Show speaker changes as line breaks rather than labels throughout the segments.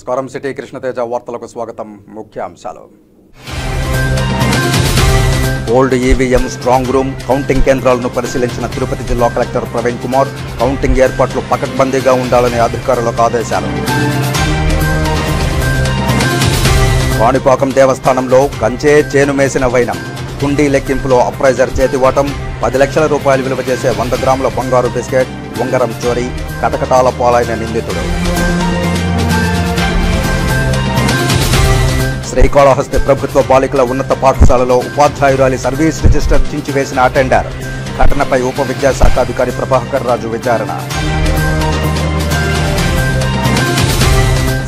నమస్కారం. సిటీ కృష్ణతేజ వార్తలకు స్వాగతం. ముఖ్యాంశాలు. Old EVM strong room counting కేంద్రాలను పరిశీలించిన తిరుపతి జిల్లా కలెక్టర్ ప్రవీణ్ కుమార్ కౌంటింగ్ ఏర్పాట్లు పకడ్బందీగా ఉండాలని అధికారులకు ఆదేశాలు. కాణిపాకం దేవస్థానంలో కంచే చేను మేసిన వైనం కుండీ లెక్కింపులో అప్రైజర్ చేతివాటం 10 లక్షల రూపాయలు విలువ చేసే 100 గ్రాముల బంగారు బిస్కెట్ ఉంగరం చోరీ కటకటాల పాలైన నిందితుడు. శ్రీకాళహస్తి ప్రభుత్వ బాలికల ఉన్నత పాఠశాలలో ఉపాధ్యాయురాలి సర్వీస్ రిజిస్టర్ చించివేసిన అటెండర్ ఘటనపై ఉప విద్యాశాఖ అధికారి ప్రభాకర్ రాజు విచారణ.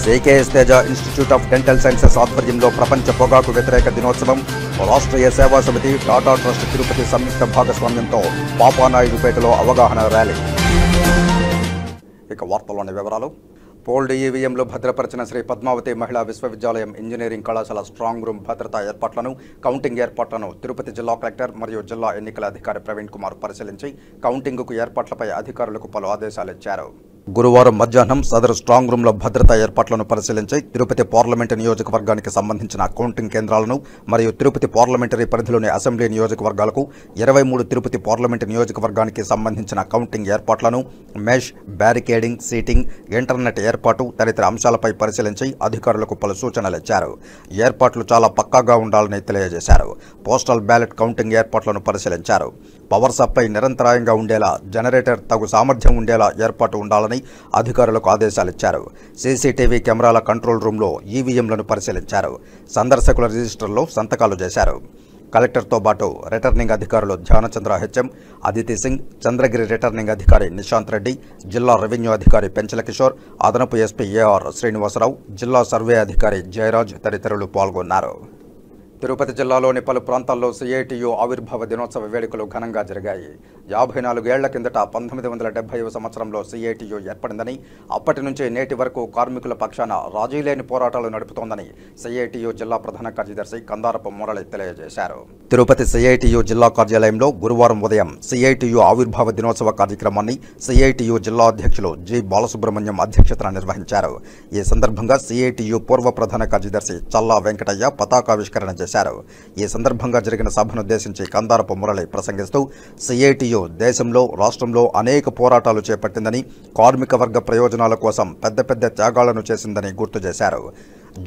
CKS Teja institute of dental sciences ఆధ్వర్యంలో ప్రపంచ పొగాకు వ్యతిరేక దినోత్సవం రాష్ట్రీయ సేవా సమితి టాటా ట్రస్ట్ తిరుపతి సంయుక్త భాగస్వామ్యంతో పాపానాయుడుపేటలో అవగాహన ర్యాలీ. ఇక వార్తల్లోని వివరాలు. ఓల్డ్ ఈవీఎంలో భద్రపరిచిన శ్రీ పద్మావతి మహిళా విశ్వవిద్యాలయం ఇంజనీరింగ్ కళాశాల స్ట్రాంగ్ రూమ్ భద్రతా ఏర్పాట్లను కౌంటింగ్ ఏర్పాట్లను తిరుపతి జిల్లా కలెక్టర్ మరియు జిల్లా ఎన్నికల అధికారి ప్రవీణ్ కుమార్ పరిశీలించి కౌంటింగ్కు ఏర్పాట్లపై అధికారులకు పలు ఆదేశాలు ఇచ్చారు. గురువారం మధ్యాహ్నం సదరు స్ట్రాంగ్ రూమ్ల భద్రతా ఏర్పాట్లను పరిశీలించి తిరుపతి పార్లమెంటు నియోజకవర్గానికి సంబంధించిన కౌంటింగ్ కేంద్రాలను మరియు తిరుపతి పార్లమెంటరీ పరిధిలోని అసెంబ్లీ నియోజకవర్గాలకు 23 తిరుపతి పార్లమెంటు నియోజకవర్గానికి సంబంధించిన కౌంటింగ్ ఏర్పాట్లను మెష్, బ్యారికేడింగ్, సీటింగ్, ఇంటర్నెట్ ఏర్పాటు తదితర అంశాలపై పరిశీలించి అధికారులకు పలు సూచనలు ఇచ్చారు. ఏర్పాట్లు చాలా పక్కాగా ఉండాలని తెలియజేశారు. పోస్టల్ బ్యాలెట్ కౌంటింగ్ ఏర్పాట్లను పరిశీలించారు. పవర్ సప్లై నిరంతరాయంగా ఉండేలా, జనరేటర్ తగు సామర్థ్యం ఉండేలా ఏర్పాటు ఉండాలని అధికారులకు ఆదేశాలిచ్చారు. సీసీటీవీ కెమెరాల కంట్రోల్ రూమ్లో ఈవీఎంలను పరిశీలించారు. సందర్శకుల రిజిస్టర్లో సంతకాలు చేశారు. కలెక్టర్తో పాటు రిటర్నింగ్ అధికారులు ధ్యానచంద్ర హెచ్ఎం, అదితి సింగ్, చంద్రగిరి రిటర్నింగ్ అధికారి నిశాంత్ రెడ్డి, జిల్లా రెవెన్యూ అధికారి పెంచల కిషోర్, అదనపు ఎస్పీ ఏఆర్ శ్రీనివాసరావు, జిల్లా సర్వే అధికారి జయరాజ్ తదితరులు పాల్గొన్నారు. తిరుపతి జిల్లాలోని పలు ప్రాంతాల్లో సిఐటియు ఆవిర్భావ దినోత్సవ వేడుకలు ఘనంగా జరిగాయి. 54 ఏళ్ల కిందట 1970వ సంవత్సరంలో సిఐటియు ఏర్పడిందని, అప్పటి నుంచి నేటి వరకు కార్మికుల పక్షాన రాజీలేని పోరాటాలు నడుపుతోందని సిఐటియు జిల్లా ప్రధాన కార్యదర్శి కందారపు మురళి తెలియజేశారు. తిరుపతి సిఐటియు జిల్లా కార్యాలయంలో గురువారం ఉదయం సిఐటియు ఆవిర్భావ దినోత్సవ కార్యక్రమాన్ని సిఐటియు జిల్లా అధ్యక్షులు జి బాలసుబ్రహ్మణ్యం అధ్యక్షతన నిర్వహించారు. ఈ సందర్భంగా సిఐటియు పూర్వ ప్రధాన కార్యదర్శి చల్లా వెంకటయ్య పతాకావిష్కరణ చేశారు. ఈ సందర్భంగా జరిగిన సభనుద్దేశించి కందారపు మురళి ప్రసంగిస్తూ సిఐటియు దేశంలో, రాష్ట్రంలో అనేక పోరాటాలు చేపట్టిందని, కార్మిక వర్గ ప్రయోజనాల కోసం పెద్ద పెద్ద త్యాగాలను చేసిందని గుర్తు చేశారు.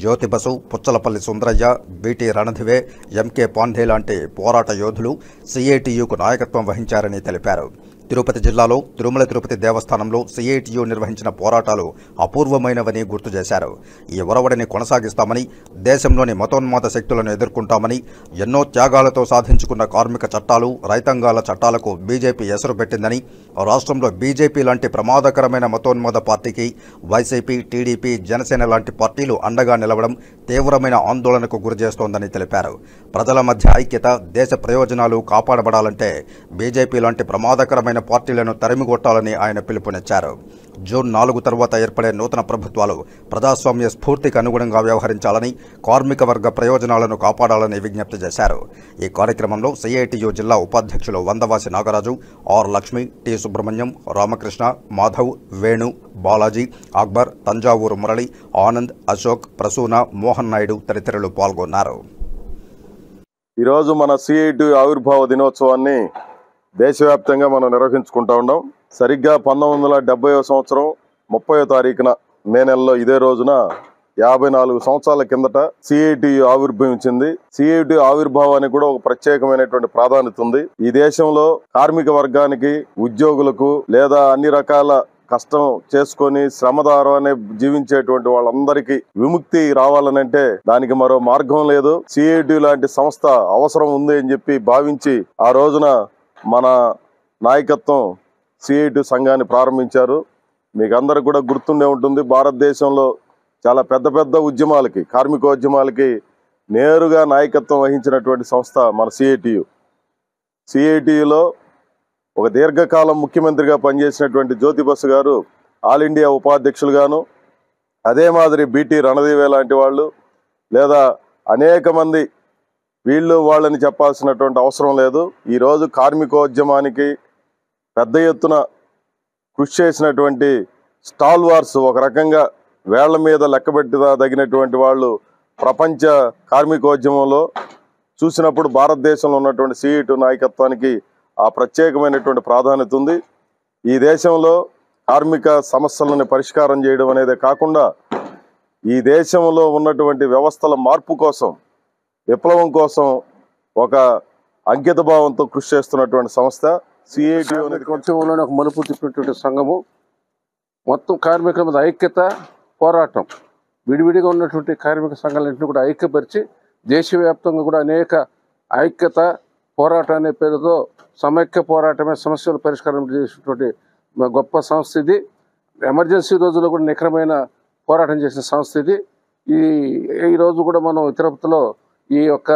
జ్యోతి బసు, పుచ్చలపల్లి సుందరయ్య, బీటీ రణధివే, ఎంకే పాండే లాంటి పోరాట యోధులు సిఐటియుకు నాయకత్వం వహించారని తెలిపారు. తిరుపతి జిల్లాలో తిరుమల తిరుపతి దేవస్థానంలో సిఐటియు నిర్వహించిన పోరాటాలు అపూర్వమైనవని గుర్తు చేశారు. ఈ ఒరవడిని కొనసాగిస్తామని, దేశంలోని మతోన్మాద శక్తులను ఎదుర్కొంటామని, ఎన్నో త్యాగాలతో సాధించుకున్న కార్మిక చట్టాలు, రైతాంగాల చట్టాలకు బీజేపీ ఎసరు పెట్టిందని, రాష్ట్రంలో బీజేపీ లాంటి ప్రమాదకరమైన మతోన్మాద పార్టీకి వైసీపీ, టీడీపీ, జనసేన లాంటి పార్టీలు అండగా నిలవడం తీవ్రమైన ఆందోళనకు గురిచేస్తోందని తెలిపారు. ప్రజల మధ్య ఐక్యత, దేశ ప్రయోజనాలు కాపాడబడాలంటే బీజేపీ లాంటి ప్రమాదకరమైన పార్టీలను తరిమికొట్టాలని ఆయన పిలుపునిచ్చారు. జూన్ 4 తర్వాత ఏర్పడే నూతన ప్రభుత్వాలు ప్రజాస్వామ్య స్ఫూర్తికి అనుగుణంగా వ్యవహరించాలని, కార్మిక వర్గ ప్రయోజనాలను కాపాడాలని విజ్ఞప్తి చేశారు. ఈ కార్యక్రమంలో సిఐటియు జిల్లా ఉపాధ్యక్షులు వందవాసి నాగరాజు, ఆర్ లక్ష్మి, టి సుబ్రహ్మణ్యం, రామకృష్ణ, మాధవ్, వేణు, బాలాజీ, అక్బర్, తంజావూరు మురళి, ఆనంద్, అశోక్, ప్రసూన, మోహన్ నాయుడు తదితరులు పాల్గొన్నారు.
ఈరోజు మన సిఐటియు ఆవిర్భావ దినోత్సవాన్ని దేశవ్యాప్తంగా మనం నిర్వహించుకుంటా ఉన్నాం. సరిగ్గా 1970వ సంవత్సరం 30వ తారీఖున మే నెలలో ఇదే రోజున 54 సంవత్సరాల కిందట సిఐటియు ఆవిర్భవించింది. సిఐటియు ఆవిర్భావానికి కూడా ఒక ప్రత్యేకమైనటువంటి ప్రాధాన్యత ఉంది. ఈ దేశంలో కార్మిక వర్గానికి, ఉద్యోగులకు లేదా అన్ని రకాల కష్టం చేసుకొని శ్రమదారాన్ని జీవించేటువంటి వాళ్ళందరికీ విముక్తి రావాలనంటే దానికి మరో మార్గం లేదు. సిఐటియు లాంటి సంస్థ అవసరం ఉంది అని చెప్పి భావించి ఆ రోజున మన నాయకత్వం సిఐటియు సంఘాన్ని ప్రారంభించారు. మీకు అందరికి కూడా గుర్తుండే ఉంటుంది, భారతదేశంలో చాలా పెద్ద పెద్ద ఉద్యమాలకి, కార్మికోద్యమాలకి నేరుగా నాయకత్వం వహించినటువంటి సంస్థ మన సిఐటియు. సిఐటియులో ఒక దీర్ఘకాలం ముఖ్యమంత్రిగా పనిచేసినటువంటి జ్యోతి బసు గారు ఆల్ ఇండియా ఉపాధ్యక్షులుగాను, అదే మాదిరి బీటీ రణదివే లాంటి వాళ్ళు, లేదా అనేక మంది వీళ్ళు వాళ్ళని చెప్పాల్సినటువంటి అవసరం లేదు. ఈరోజు కార్మికోద్యమానికి పెద్ద ఎత్తున కృషి చేసినటువంటి స్టాల్ వార్స్, ఒక రకంగా వేళ్ల మీద లెక్కబెట్టదగినటువంటి వాళ్ళు ప్రపంచ కార్మికోద్యమంలో చూసినప్పుడు భారతదేశంలో ఉన్నటువంటి CITU నాయకత్వానికి ఆ ప్రత్యేకమైనటువంటి ప్రాధాన్యత ఉంది. ఈ దేశంలో కార్మిక సమస్యలను పరిష్కారం చేయడం అనేదే కాకుండా ఈ దేశంలో ఉన్నటువంటి వ్యవస్థల మార్పు కోసం, విప్లవం కోసం ఒక అంకిత భావంతో కృషి చేస్తున్నటువంటి సంస్థ CITU అనేది.
ఉద్యమంలోనే ఒక మలుపు తిప్పినటువంటి సంఘము. మొత్తం కార్మికుల మీద ఐక్యత, పోరాటం, విడివిడిగా ఉన్నటువంటి కార్మిక సంఘాలన్నింటినీ కూడా ఐక్యపరిచి దేశవ్యాప్తంగా కూడా అనేక ఐక్యత పోరాటం అనే పేరుతో సమైక్య పోరాటమే సమస్యల పరిష్కారం చేసినటువంటి గొప్ప సంస్థ ఇది. ఎమర్జెన్సీ రోజుల్లో కూడా నికరమైన పోరాటం చేసిన సంస్థ ఇది. ఈ రోజు కూడా మనం తిరుపతిలో ఈ యొక్క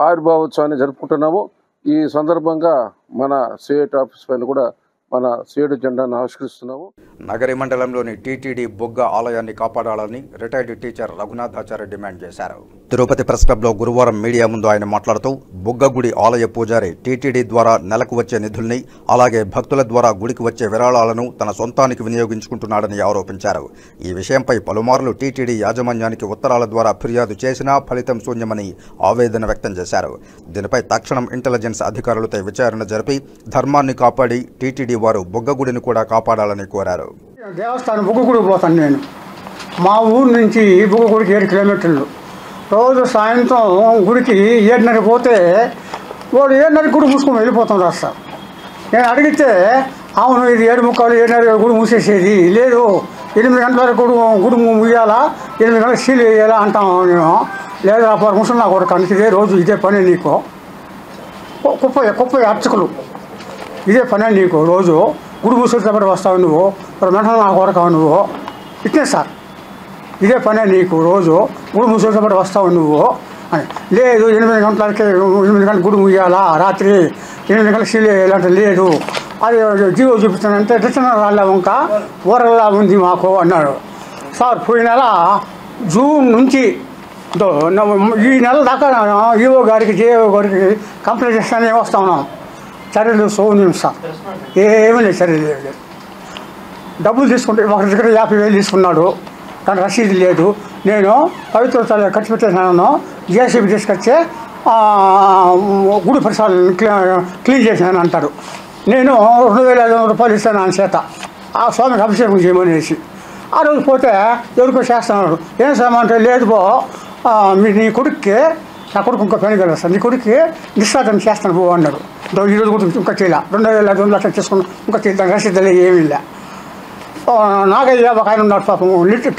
ఆవిర్భావోత్సవాన్ని జరుపుకుంటున్నాము. ఈ సందర్భంగా మన CITU ఆఫీస్ పైన కూడా మన CITU జెండాను ఆవిష్కరిస్తున్నాము.
నగరి మండలంలోని టీటీడీ బొగ్గ ఆలయాన్ని కాపాడాలని రిటైర్డ్ టీచర్ రఘునాథాచార్య డిమాండ్ చేశారు. తిరుపతి ప్రెస్ క్లబ్లో గురువారం మీడియా ముందు ఆయన మాట్లాడుతూ బొగ్గగుడి ఆలయ పూజారి టీటీడీ ద్వారా నెలకు వచ్చే నిధుల్ని, అలాగే భక్తుల ద్వారా గుడికి వచ్చే విరాళాలను తన సొంతానికి వినియోగించుకుంటున్నాడని ఆరోపించారు. ఈ విషయంపై పలుమార్లు టీటీడీ యాజమాన్యానికి ఉత్తరాల ద్వారా ఫిర్యాదు చేసినా ఫలితం శూన్యమని ఆవేదన వ్యక్తం చేశారు. దీనిపై తక్షణం ఇంటెలిజెన్స్ అధికారులతో విచారణ జరిపి ధర్మాన్ని కాపాడి టీటీడీ వారు బొగ్గగుడిని కూడా కాపాడాలని కోరారు.
దేవస్థానం బొగ్గగుడికి పోతాను నేను. మా ఊరు నుంచి బొగ్గగుడికి 7 కిలోమీటర్లు. రోజు సాయంత్రం గుడికి 7:30 పోతే వాడు 7:30 గుడి మూసుకొని వెళ్ళిపోతున్నాడు సార్. నేను అడిగితే అవును ఇది 7:45 7:30 గుడి మూసేసేది లేదు, 8 గంటల వరకు గుడి ముయ్యాలా, 8 గంటలకు సీలు వేయాలా అంటాము నేను. లేదు ఆ పర్మిషన్ నాకు ఒక కనుక ఇదే రోజు ఇదే పని నీకు. కుప్ప అర్చకులు ఇదే పని నీకు, రోజు గుడి మూసేటప్పుడు వస్తావు నువ్వు, వెంటనే నాకు కొరకావు నువ్వు, ఇట్టే సార్ ఇదే పనే నీకు, రోజు గుడి మూసేటప్పుడు వస్తావు నువ్వు అని. లేదు 8 గంటలకి 8 గంటలకు గుడి ముయ్యాలా, రాత్రి 8 గంటలకు సీలు వేయాలంటే లేదు, అది జీవో చూపిస్తానంటే రిటర్న్ రాళ్ళ ఇంకా ఊరల్లా ఉంది మాకు అన్నాడు సార్. పోయిన నెల జూన్ నుంచి ఈ నెల దాకా ఈఓ గారికి JO గారికి కంప్లైంట్ చేస్తానే వస్తా ఉన్నాం. చర్యలు శూన్యం సార్, ఏమీ లేదు, చర్యలు లేదు. డబ్బులు తీసుకుంటే ఒక దగ్గర 50,000 తీసుకున్నాడు, కానీ రసీదు లేదు. నేను పవిత్ర ఖర్చు పెట్టేసాను, JCB తీసుకొచ్చే గుడి పరిసరాలను క్లీన్ చేశాను అంటారు. నేను 2,500 రూపాయలు ఇస్తాను ఆయన చేత ఆ స్వామికి అభిషేకం చేయమనేసి. ఆ రోజు పోతే ఎవరికో చేస్తున్నాడు. ఏం సామంటే లేదు పో నీ కొడుక్కి, నా కొడుకు ఇంకో పని కదా సార్, నీ కొడుక్కి నిశ్చాతం చేస్తాను పో అన్నాడు. ఈరోజు కూడా ఇంకా చేయాల 2,500 అట్లా చేసుకున్నాం, ఇంకా చేద్దాం రసీదులే ఏమీ లే. నాగయ్య ఒక ఆయన ఉన్నాడు పాపం,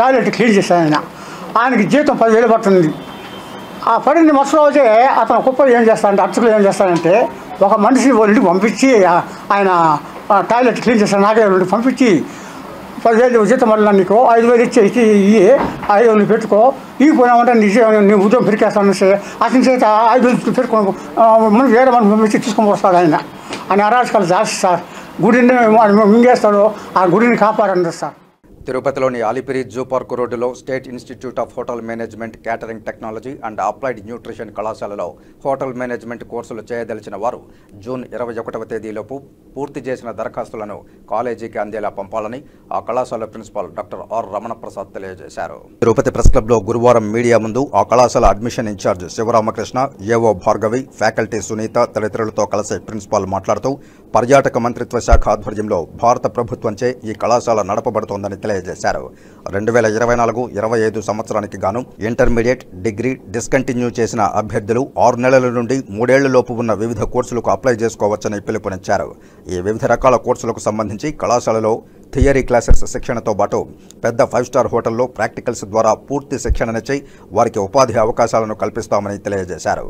టాయిలెట్ క్లీన్ చేశాను ఆయనకి జీతం 10,000 పడుతుంది. ఆ పనిని మరుసటి అతను కుప్ప ఏం చేస్తాడంటే, అర్చకులు ఏం చేస్తాడంటే ఒక మనిషిని వాళ్ళకి పంపించి ఆయన టాయిలెట్ క్లీన్ చేస్తాను నాగయ్య పంపించి 10,000 జీతం వల్ల నీకు 5,000 ఇచ్చి 5,000 పెట్టుకో, ఈ పోయినామంటే నీ ఉద్యోగం పెరికేస్తాను అతని చేత 5,000 పెట్టుకో మనం వేరే మనం పంపించి తీసుకొని వస్తాడు ఆయన అని అరాచకాలు జాస్తి సార్. గుడిని మింగేస్తాడు, ఆ గుడిని కాపాడండి సార్.
తిరుపతిలోని అలిపిరి జూ పార్క్ రోడ్డులో state institute of hotel management, catering technology and applied nutrition కళాశాలలో హోటల్ మేనేజ్మెంట్ కోర్సులు చేయదలిచిన వారు జూన్ 21వ తేదీలోపు పూర్తి చేసిన దరఖాస్తులను కాలేజీకి అందేలా పంపాలని ఆ కళాశాల principal doctor R Ramana Prasad తెలియజేశారు. తిరుపతి ప్రెస్ క్లబ్లో గురువారం మీడియా ముందు ఆ కళాశాల admission incharge Sivaramakrishna, AO Bhargavi, faculty Sunitha తదితరులతో కలిసి ప్రిన్సిపాల్ మాట్లాడుతూ పర్యాటక మంత్రిత్వ శాఖ ఆధ్వర్యంలో భారత ప్రభుత్వంచే ఈ కళాశాల నడపబడుతోందని తెలియజేశారు. 2024-25 సంవత్సరానికి గాను ఇంటర్మీడియట్, డిగ్రీ డిస్కంటిన్యూ చేసిన అభ్యర్థులు 6 నెలల నుండి 3 ఏళ్లలోపు ఉన్న వివిధ కోర్సులకు అప్లై చేసుకోవచ్చని పిలుపునిచ్చారు. ఈ వివిధ రకాల కోర్సులకు సంబంధించి కళాశాలలో థియరీ క్లాసెస్ శిక్షణతో పాటు పెద్ద 5 స్టార్ హోటల్లో ప్రాక్టికల్స్ ద్వారా పూర్తి శిక్షణనిచ్చి వారికి ఉపాధి అవకాశాలను కల్పిస్తామని తెలియజేశారు.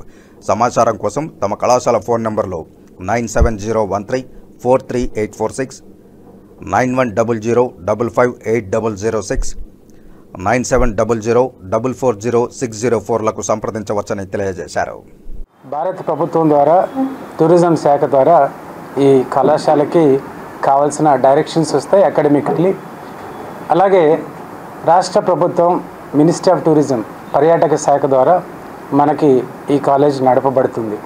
సమాచారం కోసం తమ కళాశాల ఫోన్ నంబర్లు 9701343846, 9100558006, 9700440604లకు సంప్రదించవచ్చని తెలియజేశారు.
భారత ప్రభుత్వం ద్వారా టూరిజం శాఖ ద్వారా ఈ కళాశాలకి కావాల్సిన డైరెక్షన్స్ వస్తాయి అకాడమికల్లీ. అలాగే రాష్ట్ర ప్రభుత్వం మినిస్ట్రీ ఆఫ్ టూరిజం పర్యాటక శాఖ ద్వారా మనకి ఈ కాలేజ్ నడపబడుతుంది.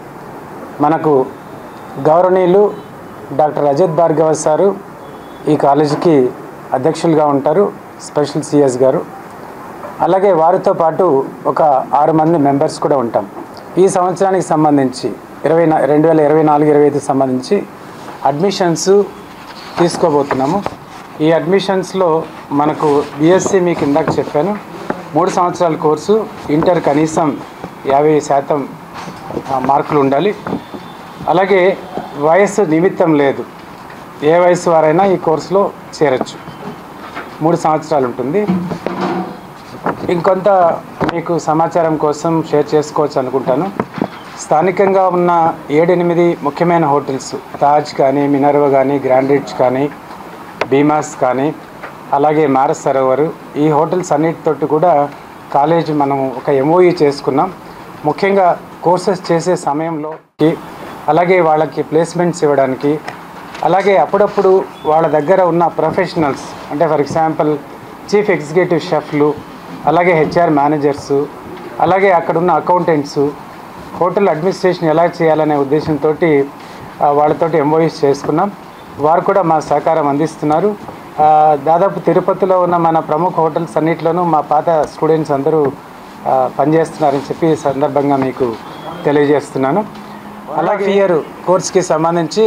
మనకు గౌరవనీయులు డాక్టర్ అజిత్ భార్గవ సారు ఈ కాలేజీకి అధ్యక్షులుగా ఉంటారు. స్పెషల్ సిఎస్ గారు, అలాగే వారితో పాటు ఒక 6 మంది మెంబర్స్ కూడా ఉంటాం. ఈ సంవత్సరానికి సంబంధించి 2024-25 సంబంధించి అడ్మిషన్స్ తీసుకోబోతున్నాము. ఈ అడ్మిషన్స్లో మనకు బీఎస్సీ మీకు ఇందాక చెప్పాను, 3 సంవత్సరాల కోర్సు, ఇంటర్ కనీసం 50% మార్కులు ఉండాలి. అలాగే వయస్సు నిమిత్తం లేదు, ఏ వయసు వారైనా ఈ కోర్సులో చేరచ్చు. 3 సంవత్సరాలు ఉంటుంది. ఇంకొంత మీకు సమాచారం కోసం షేర్ చేసుకోవచ్చు అనుకుంటాను. స్థానికంగా ఉన్న 7-8 ముఖ్యమైన హోటల్స్, తాజ్ కానీ, మినర్వా కానీ, గ్రాండ్ రిచ్ కానీ, భీమాస్ కానీ, అలాగే మానస్ సరోవర్, ఈ హోటల్స్ అన్నిటితోటి కూడా కాలేజ్ మనం ఒక ఎంఓఈ చేసుకున్నాం. ముఖ్యంగా కోర్సెస్ చేసే సమయంలో అలాగే వాళ్ళకి ప్లేస్మెంట్స్ ఇవ్వడానికి, అలాగే అప్పుడప్పుడు వాళ్ళ దగ్గర ఉన్న ప్రొఫెషనల్స్ అంటే ఫర్ ఎగ్జాంపుల్ చీఫ్ ఎగ్జిక్యూటివ్ షెఫ్లు, అలాగే హెచ్ఆర్ మేనేజర్సు, అలాగే అక్కడున్న అకౌంటెంట్సు, హోటల్ అడ్మినిస్ట్రేషన్ ఎలా చేయాలనే ఉద్దేశంతో వాళ్ళతోటి ఎంఓఈస్ చేసుకున్నాం. వారు కూడా మా సహకారం అందిస్తున్నారు. దాదాపు తిరుపతిలో ఉన్న మన ప్రముఖ హోటల్స్ అన్నింటిలోనూ మా పాత స్టూడెంట్స్ అందరూ పనిచేస్తున్నారని చెప్పి ఈ సందర్భంగా మీకు తెలియజేస్తున్నాను. అలాగే ఇయర్ కోర్స్కి సంబంధించి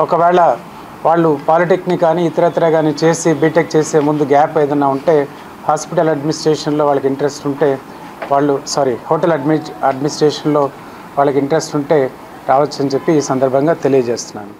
ఒకవేళ వాళ్ళు పాలిటెక్నిక్ కానీ ఇతరత్ర కానీ చేసి బీటెక్ చేసే ముందు గ్యాప్ ఏదైనా ఉంటే, హాస్పిటల్ అడ్మినిస్ట్రేషన్లో వాళ్ళకి ఇంట్రెస్ట్ ఉంటే హోటల్ అడ్మినిస్ట్రేషన్లో వాళ్ళకి ఇంట్రెస్ట్ ఉంటే రావచ్చు అని చెప్పి ఈ సందర్భంగా తెలియజేస్తున్నాను.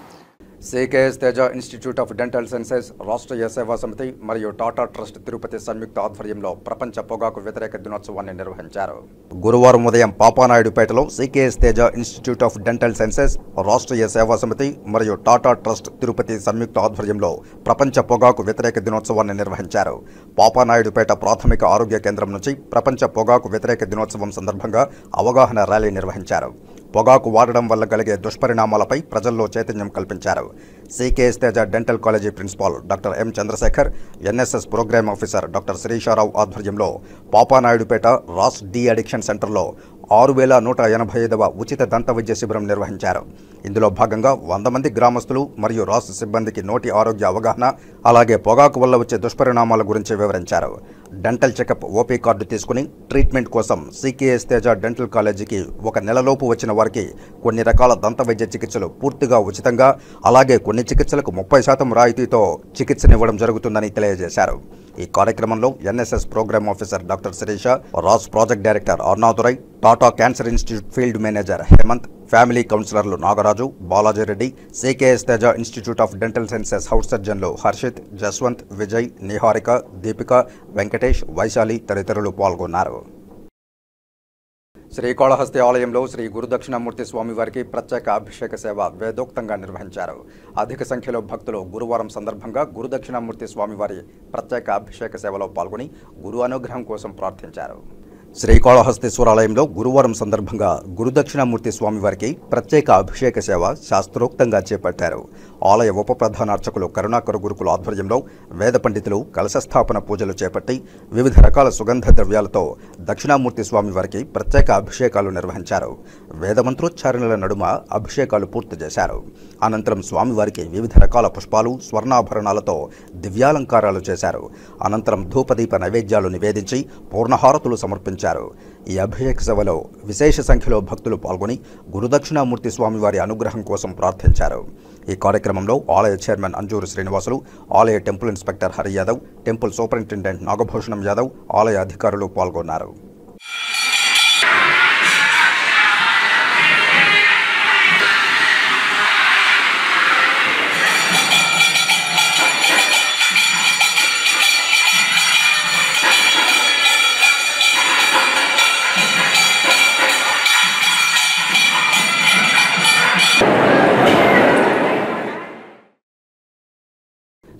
CKS Teja institute of dental sciences, Rashtriya Seva Samiti మరియు టాటా ట్రస్ట్ తిరుపతి సంయుక్త ఆధ్వర్యంలో ప్రపంచ పొగాకు వ్యతిరేక దినోత్సవాన్ని నిర్వహించారు. గురువారం ఉదయం పాపానాయుడుపేటలో CKS Teja institute of dental sciences, Rashtriya Seva Samiti మరియు టాటా ట్రస్ట్ తిరుపతి సంయుక్త ఆధ్వర్యంలో ప్రపంచ పొగాకు వ్యతిరేక దినోత్సవాన్ని నిర్వహించారు. పాపానాయుడుపేట ప్రాథమిక ఆరోగ్య కేంద్రం నుంచి ప్రపంచ పొగాకు వ్యతిరేక దినోత్సవం సందర్భంగా అవగాహన ర్యాలీ నిర్వహించారు. పొగాకు వాడడం వల్ల కలిగే దుష్పరిణామాలపై ప్రజల్లో చైతన్యం కల్పించారు. CKS Teja dental college principal doctor M Chandrasekhar, NSS programme officer doctor Srisharao ఆధ్వర్యంలో పాపానాయుడుపేట రాస్ డి అడిక్షన్ సెంటర్లో 6185వ ఉచిత దంత వైద్య శిబిరం నిర్వహించారు. ఇందులో భాగంగా 100 మంది గ్రామస్తులు మరియు రాస్ సిబ్బందికి నోటి ఆరోగ్య అవగాహన, అలాగే పొగాకు వల్ల వచ్చే దుష్పరిణామాల గురించి వివరించారు. డెంటల్ చెకప్ ఓపీ కార్డు తీసుకుని ట్రీట్మెంట్ కోసం సికేఎస్ తేజ డెంటల్ కాలేజీకి 1 నెలలోపు వచ్చిన వారికి కొన్ని రకాల దంత వైద్య చికిత్సలు పూర్తిగా ఉచితంగా, అలాగే కొన్ని చికిత్సలకు 30% రాయితీతో చికిత్సనివ్వడం జరుగుతుందని తెలియజేశారు. ఈ కార్యక్రమంలో NSS programme officer doctor Sirisha, RASS project director Arunadurai, Tata cancer institute field manager Hemanth, family కౌన్సిలర్లు Nagaraju, Balajireddy, CKS Teja institute of dental sciences house సర్జన్లు హర్షిత్, జస్వంత్, విజయ్, నిహారిక, దీపిక, వెంకటేష్, వైశాలి తదితరులు పాల్గొన్నారు. శ్రీకాళహస్తి ఆలయంలో శ్రీ గురుదక్షిణామూర్తి స్వామివారికి ప్రత్యేక అభిషేక సేవ వేదోక్తంగా నిర్వహించారు. అధిక సంఖ్యలో భక్తులు గురువారం సందర్భంగా గురుదక్షిణామూర్తి స్వామివారి ప్రత్యేక అభిషేక సేవలో పాల్గొని గురు అనుగ్రహం కోసం ప్రార్థించారు. శ్రీకాళహస్తీశ్వరాలయంలో గురువారం సందర్భంగా గురుదక్షిణామూర్తి స్వామివారికి ప్రత్యేక అభిషేక సేవ శాస్త్రోక్తంగా చేపట్టారు. ఆలయ ఉప ప్రధాన అర్చకులు కరుణాకర గురుకుల ఆధ్వర్యంలో వేద పండితులు కలశస్థాపన పూజలు చేపట్టి వివిధ రకాల సుగంధ ద్రవ్యాలతో దక్షిణామూర్తి స్వామివారికి ప్రత్యేక అభిషేకాలు నిర్వహించారు. వేదమంత్రోచ్చారణల నడుమ అభిషేకాలు పూర్తి చేశారు. అనంతరం స్వామివారికి వివిధ రకాల పుష్పాలు, స్వర్ణాభరణాలతో దివ్యాలంకారాలు చేశారు. అనంతరం ధూపదీప నైవేద్యాలు నివేదించి పూర్ణహారతులు సమర్పించారు. ఈ అభిషేక సభలో విశేష సంఖ్యలో భక్తులు పాల్గొని గురుదక్షిణామూర్తి స్వామివారి అనుగ్రహం కోసం ప్రార్థించారు. ఈ కార్యక్రమంలో ఆలయ చైర్మన్ అంజూరు శ్రీనివాసులు, ఆలయ temple inspector Hari Yadav, temple superintendent Nagabhushanam Yadav, ఆలయ అధికారులు పాల్గొన్నారు.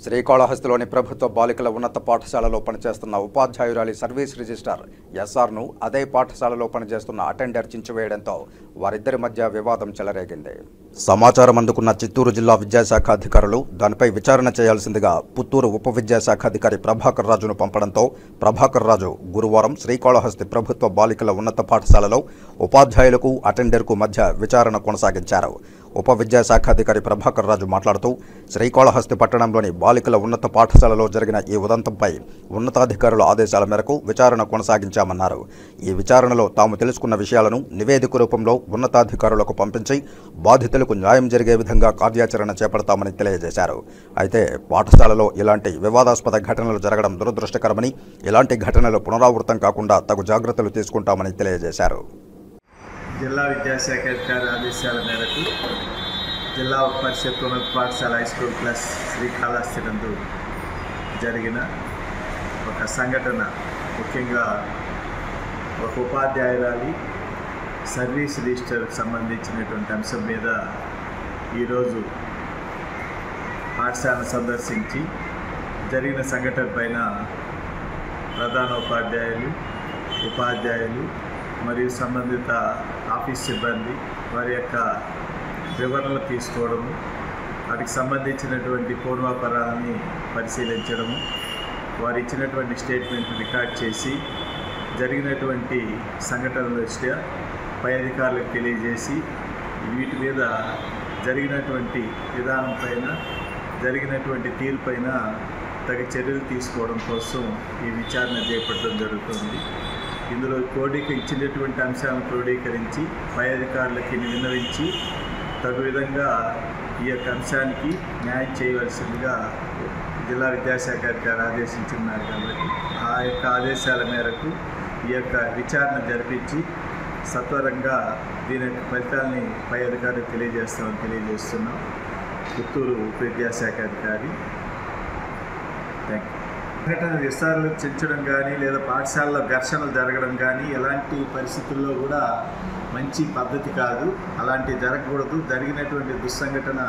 శ్రీకాళహస్తిలోని ప్రభుత్వ బాలికల ఉన్నత పాఠశాలలో పనిచేస్తున్న ఉపాధ్యాయురాలి సర్వీస్ రిజిస్టర్ ఎస్ఆర్ను అదే పాఠశాలలో పనిచేస్తున్న అటెండర్ చించివేయడంతో వారిద్దరి మధ్య వివాదం చెలరేగింది. సమాచారం అందుకున్న చిత్తూరు జిల్లా విద్యాశాఖ అధికారులు దానిపై విచారణ చేయాల్సిందిగా పుత్తూరు ఉప విద్యాశాఖ అధికారి ప్రభాకర్ రాజును పంపడంతో ప్రభాకర్ రాజు గురువారం శ్రీకాళహస్తి ప్రభుత్వ బాలికల ఉన్నత పాఠశాలలో ఉపాధ్యాయులకు అటెండర్కు మధ్య విచారణ కొనసాగించారు. ఉప విద్యాశాఖాధికారి ప్రభాకర్ రాజు మాట్లాడుతూ శ్రీకాళహస్తి పట్టణంలోని బాలికల ఉన్నత పాఠశాలలో జరిగిన ఈ ఉదంతంపై ఉన్నతాధికారుల ఆదేశాల మేరకు విచారణ కొనసాగించామన్నారు. ఈ విచారణలో తాము తెలుసుకున్న విషయాలను నివేదిక రూపంలో ఉన్నతాధికారులకు పంపించి బాధితులకు న్యాయం జరిగే విధంగా కార్యాచరణ చేపడతామని తెలియజేశారు. అయితే పాఠశాలలో ఇలాంటి వివాదాస్పద ఘటనలు జరగడం దురదృష్టకరమని, ఇలాంటి ఘటనలు పునరావృతం కాకుండా తగు జాగ్రత్తలు తీసుకుంటామని తెలియజేశారు.
జిల్లా విద్యాశాఖ అధికారి ఆదేశాల మేరకు జిల్లా పరిషత్ ఉన్నత పాఠశాల హైస్కూల్ ప్లస్ శ్రీకాళహస్తి నందు జరిగిన ఒక సంఘటన, ముఖ్యంగా ఒక ఉపాధ్యాయురాలి సర్వీస్ రిజిస్టర్కి సంబంధించినటువంటి అంశం మీద ఈరోజు పాఠశాలను సందర్శించి జరిగిన సంఘటన పైన ప్రధాన ఉపాధ్యాయులు మరియు సంబంధిత ఆఫీస్ సిబ్బంది వారి యొక్క వివరణలు తీసుకోవడము, వాటికి సంబంధించినటువంటి పూర్వాపరాలని పరిశీలించడము, వారు ఇచ్చినటువంటి స్టేట్మెంట్ రికార్డ్ చేసి జరిగినటువంటి సంఘటనల దృష్ట్యా పై అధికారులకు తెలియజేసి వీటి మీద జరిగినటువంటి విధానం పైన, జరిగినటువంటి తీరు పైన తగు చర్యలు తీసుకోవడం కోసం ఈ విచారణ చేపట్టడం జరుగుతుంది. ఇందులో ఇచ్చినటువంటి అంశాలను క్రోడీకరించి పై అధికారులకి విన్నవించి తగు విధంగా ఈ యొక్క అంశానికి న్యాయం చేయవలసిందిగా జిల్లా విద్యాశాఖ అధికారి ఆదేశించున్నారు. కాబట్టి ఆ యొక్క ఆదేశాల మేరకు ఈ యొక్క విచారణ జరిపించి సత్వరంగా దీని యొక్క ఫలితాలని పై అధికారులకు తెలియజేస్తామని తెలియజేస్తున్నాం. పుత్తూరు ఉప విద్యాశాఖ అధికారి. Thank you. సంఘటన విస్తారాలు చెంచడం కానీ లేదా పాఠశాలలో ఘర్షణలు జరగడం కానీ ఎలాంటి పరిస్థితుల్లో కూడా మంచి పద్ధతి కాదు. అలాంటివి జరగకూడదు. జరిగినటువంటి దుస్సంఘటన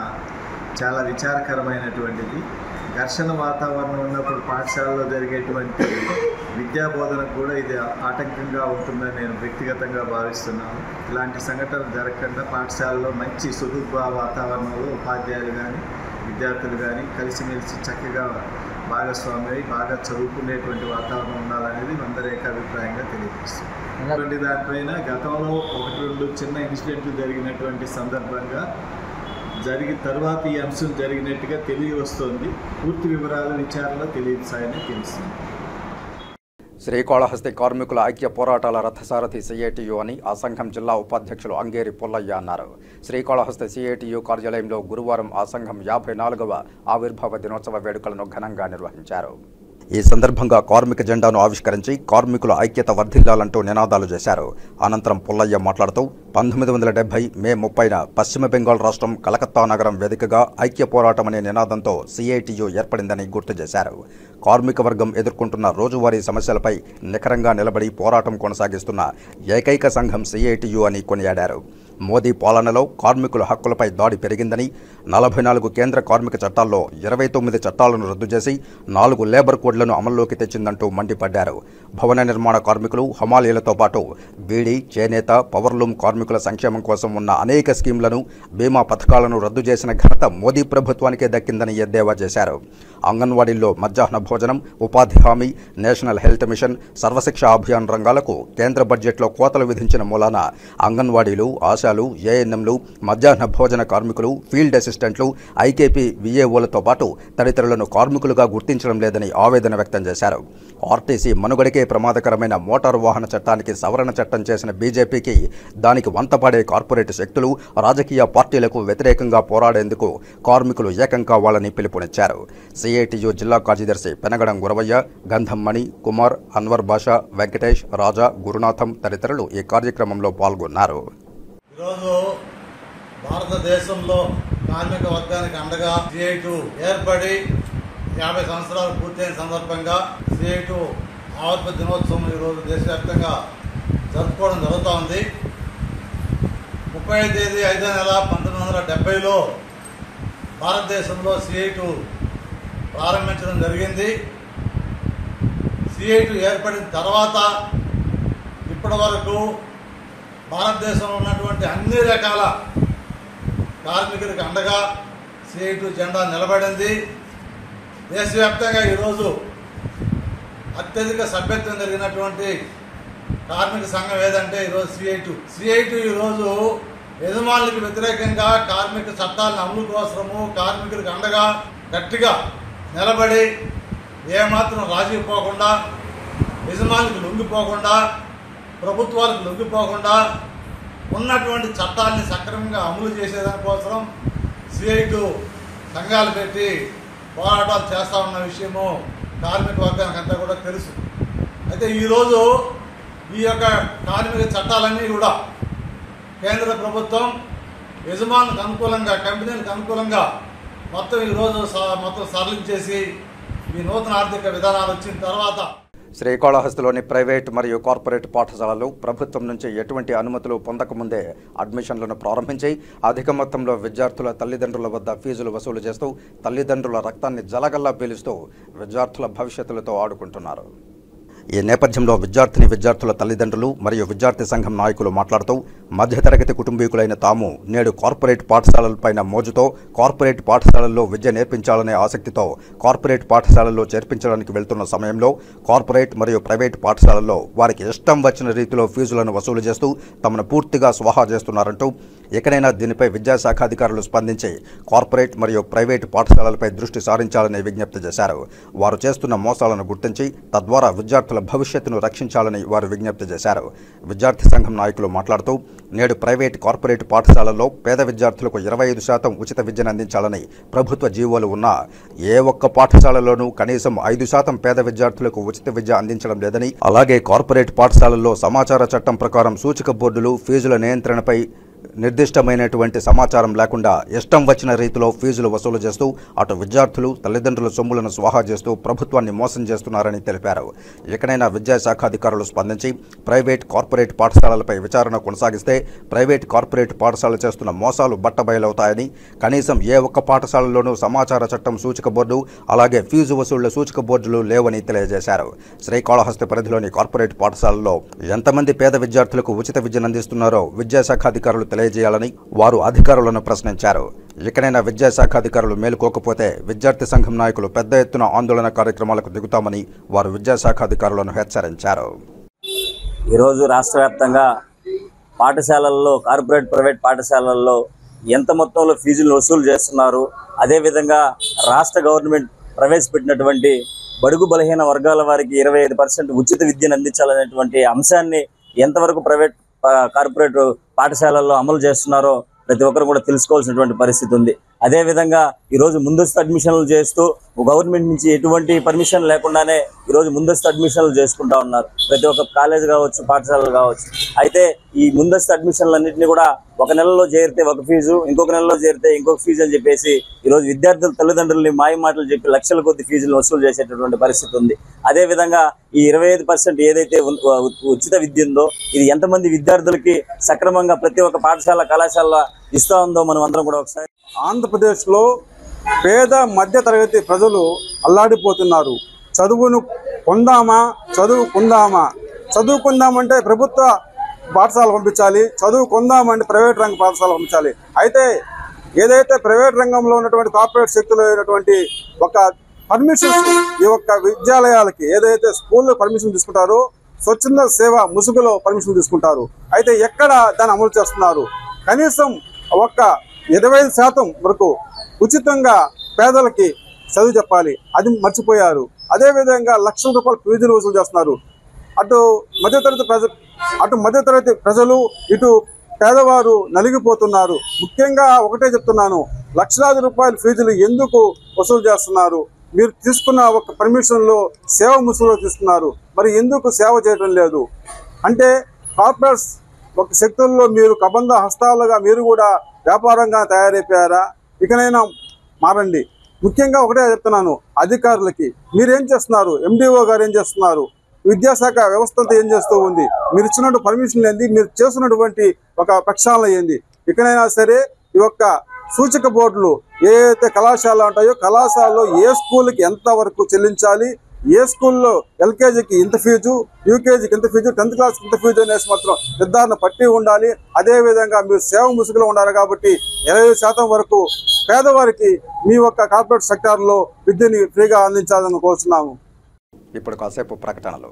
చాలా విచారకరమైనటువంటిది. ఘర్షణ వాతావరణం ఉన్నప్పుడు పాఠశాలలో జరిగేటువంటి విద్యాబోధనకు కూడా ఇది ఆటంకంగా ఉంటుందని నేను వ్యక్తిగతంగా భావిస్తున్నాను. ఇలాంటి సంఘటనలు జరగకుండా పాఠశాలలో మంచి సుదృఢ వాతావరణంలో ఉపాధ్యాయులు కానీ విద్యార్థులు కానీ కలిసిమెలిసి చక్కగా భాగస్వామి బాగా చదువుకునేటువంటి వాతావరణం ఉండాలనేది అందరి ఏకాభిప్రాయంగా తెలియజేస్తుంది. అటువంటి దానిపైన గతంలో 1-2 చిన్న ఇన్సిడెంట్లు జరిగినటువంటి సందర్భంగా జరిగిన తర్వాత ఈ అంశం జరిగినట్టుగా తెలియవస్తోంది. పూర్తి వివరాలు విచారణలో తెలియసాయని తెలుస్తుంది.
శ్రీకాళహస్తి కార్మికుల ఐక్య పోరాటాల రథసారథి సిఐటియు అని ఆ సంఘం జిల్లా ఉపాధ్యక్షులు అంగేరి పుల్లయ్య అన్నారు. శ్రీకాళహస్తి సిఐటియు కార్యాలయంలో గురువారం ఆ సంఘం 54వ ఆవిర్భావ దినోత్సవ వేడుకలను ఘనంగా నిర్వహించారు. ఈ సందర్భంగా కార్మిక జెండాను ఆవిష్కరించి కార్మికుల ఐక్యత వర్ధిల్లాలంటూ నినాదాలు చేశారు. అనంతరం పుల్లయ్య మాట్లాడుతూ 1970 మే 30న పశ్చిమ బెంగాల్ రాష్ట్రం కలకత్తా నగరం వేదికగా ఐక్య పోరాటం అనే నినాదంతో సిఐటియు ఏర్పడిందని గుర్తు చేశారు. కార్మిక వర్గం ఎదుర్కొంటున్న రోజువారీ సమస్యలపై నిఖరంగా నిలబడి పోరాటం కొనసాగిస్తున్న ఏకైక సంఘం సిఐటియు అని కొనియాడారు. మోదీ పాలనలో కార్మికుల హక్కులపై దాడి పెరిగిందని, 44 కేంద్ర కార్మిక చట్టాల్లో 29 చట్టాలను రద్దు చేసి 4 లేబర్ కోడ్లను అమల్లోకి తెచ్చిందంటూ మండిపడ్డారు. భవన నిర్మాణ కార్మికులు, హమాలీలతో పాటు బీడీ, చేనేత, పవర్లూమ్ కార్మికుల సంక్షేమం కోసం ఉన్న అనేక స్కీంలను, బీమా పథకాలను రద్దు చేసిన ఘనత మోదీ ప్రభుత్వానికే దక్కిందని ఎద్దేవా చేశారు. అంగన్వాడీల్లో మధ్యాహ్న భోజనం, ఉపాధి హామీ, national health machine, Sarva Shiksha Abhiyan రంగాలకు కేంద్ర బడ్జెట్లో కోతలు విధించిన మూలాన అంగన్వాడీలు, ఆశాలు, ఏఎన్ఎంలు, మధ్యాహ్న భోజన కార్మికులు, ఫీల్డ్ అసిస్టెంట్లు, ఐకేపీ విఏఓలతో పాటు తదితరులను కార్మికులుగా గుర్తించడం లేదని ఆవేదన వ్యక్తం చేశారు. ఆర్టీసీ మనుగడకే ప్రమాదకరమైన మోటారు వాహన చట్టానికి సవరణ చట్టం చేసిన బీజేపీకి, దానికి వంతపాడే కార్పొరేట్ శక్తులు, రాజకీయ పార్టీలకు వ్యతిరేకంగా పోరాడేందుకు కార్మికులు ఏకం కావాలని పిలుపునిచ్చారు. సిఐటియు జిల్లా కార్యదర్శి పెనగడం గురవయ్య, గంధం మణి, కుమార్, అన్వర్ బాషా, వెంకటేష్, రాజా, గురునాథం తదితరులు ఈ కార్యక్రమంలో పాల్గొన్నారు.
ఈరోజు భారతదేశంలో కార్మిక వర్గానికి అండగా సిఐటియు ఏర్పడి 50 సంవత్సరాలు పూర్తయిన సందర్భంగా సిఐటియు ఆవిర్భావ దినోత్సవం ఈరోజు దేశవ్యాప్తంగా జరుపుకోవడం జరుగుతూ ఉంది. 30వ తేదీ 5వ నెల 1970లో భారతదేశంలో సిఐటియు ప్రారంభించడం జరిగింది. సిఐటియు ఏర్పడిన తర్వాత ఇప్పటి వరకు భారతదేశంలో ఉన్నటువంటి అన్ని రకాల కార్మికులకు అండగా సిఐటియు జెండా నిలబడింది. దేశవ్యాప్తంగా ఈరోజు అత్యధిక సభ్యత్వం జరిగినటువంటి కార్మిక సంఘం ఏదంటే ఈరోజు సిఐటియు ఈరోజు యజమానులకు వ్యతిరేకంగా కార్మిక చట్టాలను అమలు కోసము కార్మికులకు అండగా గట్టిగా నిలబడి ఏమాత్రం రాజీ పోకుండా, యజమానులకు లొంగిపోకుండా, ప్రభుత్వాలకు లొంగిపోకుండా ఉన్నటువంటి చట్టాలని సక్రమంగా అమలు చేసేదానికోసం సిఐటు సంఘాలు పెట్టి పోరాటాలు చేస్తూ ఉన్న విషయము కార్మిక వర్గానికి అంతా కూడా తెలుసు. అయితే ఈరోజు ఈ యొక్క కార్మిక చట్టాలన్నీ కూడా కేంద్ర ప్రభుత్వం యజమానులకు అనుకూలంగా, కంపెనీలకు అనుకూలంగా మొత్తం ఈరోజు మొత్తం సరళించేసి ఈ నూతన ఆర్థిక విధానాలు వచ్చిన తర్వాత
శ్రీకాళహస్తిలోని ప్రైవేట్ మరియు కార్పొరేట్ పాఠశాలలు ప్రభుత్వం నుంచి ఎటువంటి అనుమతులు పొందకముందే అడ్మిషన్లను ప్రారంభించి అధిక మొత్తంలో విద్యార్థుల తల్లిదండ్రుల వద్ద ఫీజులు వసూలు చేస్తూ తల్లిదండ్రుల రక్తాన్ని జలగల్లా పీలుస్తూ విద్యార్థుల భవిష్యత్తులతో ఆడుకుంటున్నారు. ఈ నేపథ్యంలో విద్యార్థుల తల్లిదండ్రులు మరియు విద్యార్థి సంఘం నాయకులు మాట్లాడుతూ మధ్యతరగతి కుటుంబీకులైన తాము నేడు కార్పొరేట్ పాఠశాలలపైన మోజుతో కార్పొరేట్ పాఠశాలల్లో విద్య నేర్పించాలనే ఆసక్తితో కార్పొరేట్ పాఠశాలల్లో చేర్పించడానికి వెళ్తున్న సమయంలో కార్పొరేట్ మరియు ప్రైవేట్ పాఠశాలల్లో వారికి ఇష్టం వచ్చిన రీతిలో ఫీజులను వసూలు చేస్తూ తమను పూర్తిగా స్వాహా చేస్తున్నారంటూ ఎక్కడైనా దీనిపై విద్యాశాఖ అధికారులు స్పందించి కార్పొరేట్ మరియు ప్రైవేట్ పాఠశాలలపై దృష్టి సారించాలని విజ్ఞప్తి చేశారు. వారు చేస్తున్న మోసాలను గుర్తించి తద్వారా విద్యార్థుల భవిష్యత్తును రక్షించాలని వారు విజ్ఞప్తి చేశారు. విద్యార్థి సంఘం నాయకులు మాట్లాడుతూ నేడు ప్రైవేట్ కార్పొరేట్ పాఠశాలల్లో పేద విద్యార్థులకు 25% ఉచిత విద్యను అందించాలని ప్రభుత్వ జీవోలు ఉన్నా ఏ ఒక్క పాఠశాలలోనూ కనీసం 5% పేద విద్యార్థులకు ఉచిత విద్య అందించడం లేదని, అలాగే కార్పొరేట్ పాఠశాలల్లో సమాచార చట్టం ప్రకారం సూచిక బోర్డులు ఫీజుల నియంత్రణపై నిర్దిష్టమైనటువంటి సమాచారం లేకుండా ఇష్టం వచ్చిన రీతిలో ఫీజులు వసూలు చేస్తూ అటు విద్యార్థులు తల్లిదండ్రుల సొమ్ములను స్వాహా చేస్తూ ప్రభుత్వాన్ని మోసం చేస్తున్నారని తెలిపారు. ఎక్కడైనా విద్యాశాఖ అధికారులు స్పందించి ప్రైవేట్ కార్పొరేట్ పాఠశాలలపై విచారణ కొనసాగిస్తే ప్రైవేట్ కార్పొరేట్ పాఠశాలలు చేస్తున్న మోసాలు బట్టబయలవుతాయని, కనీసం ఏ ఒక్క పాఠశాలలోనూ సమాచార చట్టం సూచిక బోర్డు అలాగే ఫీజు వసూళ్ల సూచిక బోర్డులు లేవని తెలియజేశారు. శ్రీకాళహస్తి పరిధిలోని కార్పొరేట్ పాఠశాలల్లో ఎంతమంది పేద విద్యార్థులకు ఉచిత విద్యను అందిస్తున్నారో విద్యాశాఖ అధికారులు తెలియజేయాలని వారు అధికారులను ప్రశ్నించారు. ఎక్కడైనా విద్యాశాఖ అధికారులు మేలుకోకపోతే విద్యార్థి సంఘం నాయకులు పెద్ద ఎత్తున ఆందోళన కార్యక్రమాలకు దిగుతామని వారు విద్యాశాఖ అధికారులను హెచ్చరించారు.
ఈరోజు రాష్ట్ర వ్యాప్తంగా పాఠశాలల్లో కార్పొరేట్ ప్రైవేట్ పాఠశాలల్లో ఎంత మొత్తంలో ఫీజులు వసూలు చేస్తున్నారు, అదేవిధంగా రాష్ట్ర గవర్నమెంట్ ప్రవేశపెట్టినటువంటి బడుగు బలహీన వర్గాల వారికి 25% ఉచిత విద్యను అందించాలనేటువంటి అంశాన్ని ఎంతవరకు ప్రైవేట్ కార్పొరేట్ పాఠశాలల్లో అమలు చేస్తున్నారో ప్రతి ఒక్కరు కూడా తెలుసుకోవాల్సినటువంటి పరిస్థితి ఉంది. అదేవిధంగా ఈరోజు ముందస్తు అడ్మిషన్లు చేస్తూ గవర్నమెంట్ నుంచి ఎటువంటి పర్మిషన్ లేకుండానే ఈరోజు ముందస్తు అడ్మిషన్లు చేసుకుంటా ఉన్నారు. ప్రతి ఒక్క కాలేజ్ కావచ్చు, పాఠశాలలు కావచ్చు. అయితే ఈ ముందస్తు అడ్మిషన్లన్నింటినీ కూడా ఒక నెలలో చేరితే ఒక ఫీజు, ఇంకొక నెలలో చేరితే ఇంకొక ఫీజు అని చెప్పేసి ఈరోజు విద్యార్థుల తల్లిదండ్రులని మాయ మాటలు చెప్పి లక్షల కొద్ది ఫీజులు వసూలు చేసేటటువంటి పరిస్థితి ఉంది. అదేవిధంగా ఈ 25% ఏదైతే ఉచిత విద్య ఉందో ఇది ఎంతమంది విద్యార్థులకి సక్రమంగా ప్రతి ఒక్క పాఠశాల కళాశాల ఇస్తా ఉందో మనం అందరం కూడా ఒకసారి.
ఆంధ్రప్రదేశ్లో పేద మధ్య తరగతి ప్రజలు అల్లాడిపోతున్నారు. చదువును కొందామా, చదువుకుందామంటే ప్రభుత్వ పాఠశాల పంపించాలి, చదువుకుందామంటే ప్రైవేట్ రంగ పాఠశాల పంపించాలి. అయితే ఏదైతే ప్రైవేట్ రంగంలో ఉన్నటువంటి కార్పొరేట్ శక్తులు అయినటువంటి ఒక పర్మిషన్స్ ఈ యొక్క విద్యాలయాలకి ఏదైతే స్కూల్లో పర్మిషన్ తీసుకుంటారో స్వచ్ఛంద సేవ ముసుగులో పర్మిషన్ తీసుకుంటారు. అయితే ఎక్కడ దాన్ని అమలు చేస్తున్నారు? కనీసం ఒక్క 25% వరకు ఉచితంగా పేదలకి చదువు చెప్పాలి, అది మర్చిపోయారు. అదేవిధంగా లక్షల రూపాయల ఫీజులు వసూలు చేస్తున్నారు. అటు మధ్యతరగతి ప్రజలు, ఇటు పేదవారు నలిగిపోతున్నారు. ముఖ్యంగా ఒకటే చెప్తున్నాను, లక్షలాది రూపాయల ఫీజులు ఎందుకు వసూలు చేస్తున్నారు? మీరు తీసుకున్న ఒక పర్మిషన్లో సేవ ముసుగులో తీసుకున్నారు, మరి ఎందుకు సేవ చేయడం లేదు? అంటే కార్పొరేట్స్ ఒక శక్తుల్లో మీరు కబంధ హస్తాలుగా మీరు కూడా వ్యాపారంగా తయారైపోయారా? ఇకనైనా మారండి. ముఖ్యంగా ఒకటే చెప్తున్నాను, అధికారులకి మీరేం చేస్తున్నారు? ఎండిఓ గారు ఏం చేస్తున్నారు? విద్యాశాఖ వ్యవస్థ అంతా ఏం చేస్తూ ఉంది? మీరు ఇచ్చినటువంటి పర్మిషన్ ఏంది? మీరు చేస్తున్నటువంటి ఒక ప్రక్షాళన ఏంది? ఇకనైనా సరే ఈ యొక్క సూచిక బోర్డులు ఏదైతే కళాశాల ఉంటాయో కళాశాలలో ఏ స్కూల్కి ఎంతవరకు చెల్లించాలి, ఏ స్కూల్లో ఎల్కేజీకి ఇంత ఫీజు, యూకేజీకి ఇంత ఫీజు, 10th క్లాస్కి ఇంత ఫీజు అనేసి మాత్రం నిర్ధారణ పట్టి ఉండాలి. అదేవిధంగా మీరు సేవ ముసుగులో ఉండాలి కాబట్టి 25% వరకు పేదవారికి మీ యొక్క కార్పొరేట్ సెక్టార్లో విద్యని ఫ్రీగా అందించాలని కోరుతున్నాము.
ఇప్పుడు కాసేపు ప్రకటనలు.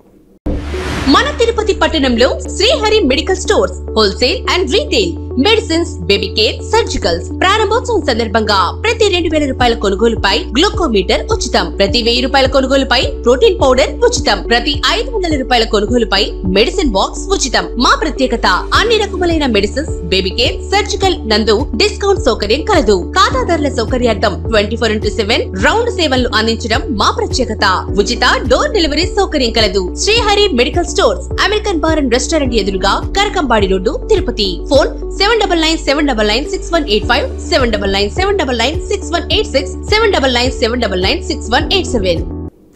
మన తిరుపతి పట్టణంలో Srihari medical stores wholesale and retail medicines, baby care, surgicals. ప్రారంభోత్సవం సందర్భంగా ప్రతి 2000 రూపాయల కొనుగోలుపై గ్లూకోమీటర్ ఉచితం. ప్రతి 1000 రూపాయల కొనుగోలుపై ప్రోటీన్ పౌడర్ ఉచితం. ప్రతి 500 రూపాయల కొనుగోలుపై మెడిసిన్ బాక్స్ ఉచితం. మా ప్రత్యేకత అన్ని రకములైన మెడిసిన్స్, బేబీ కేర్, సర్జికల్ నందు డిస్కౌంట్ సౌకర్యం కలదు. ఖాతాదారుల సౌకర్యార్థం 24/7 రౌండ్ సేవలను అందించడం మా ప్రత్యేకత. ఉచిత డోర్ డెలివరీ సౌకర్యం కలదు. Srihari medical stores, American bar and restaurant ఎదురుగా కరకంబాడి రోడ్డు, తిరుపతి. ఫోన్ 7997996185, 7997996186, 7997996187.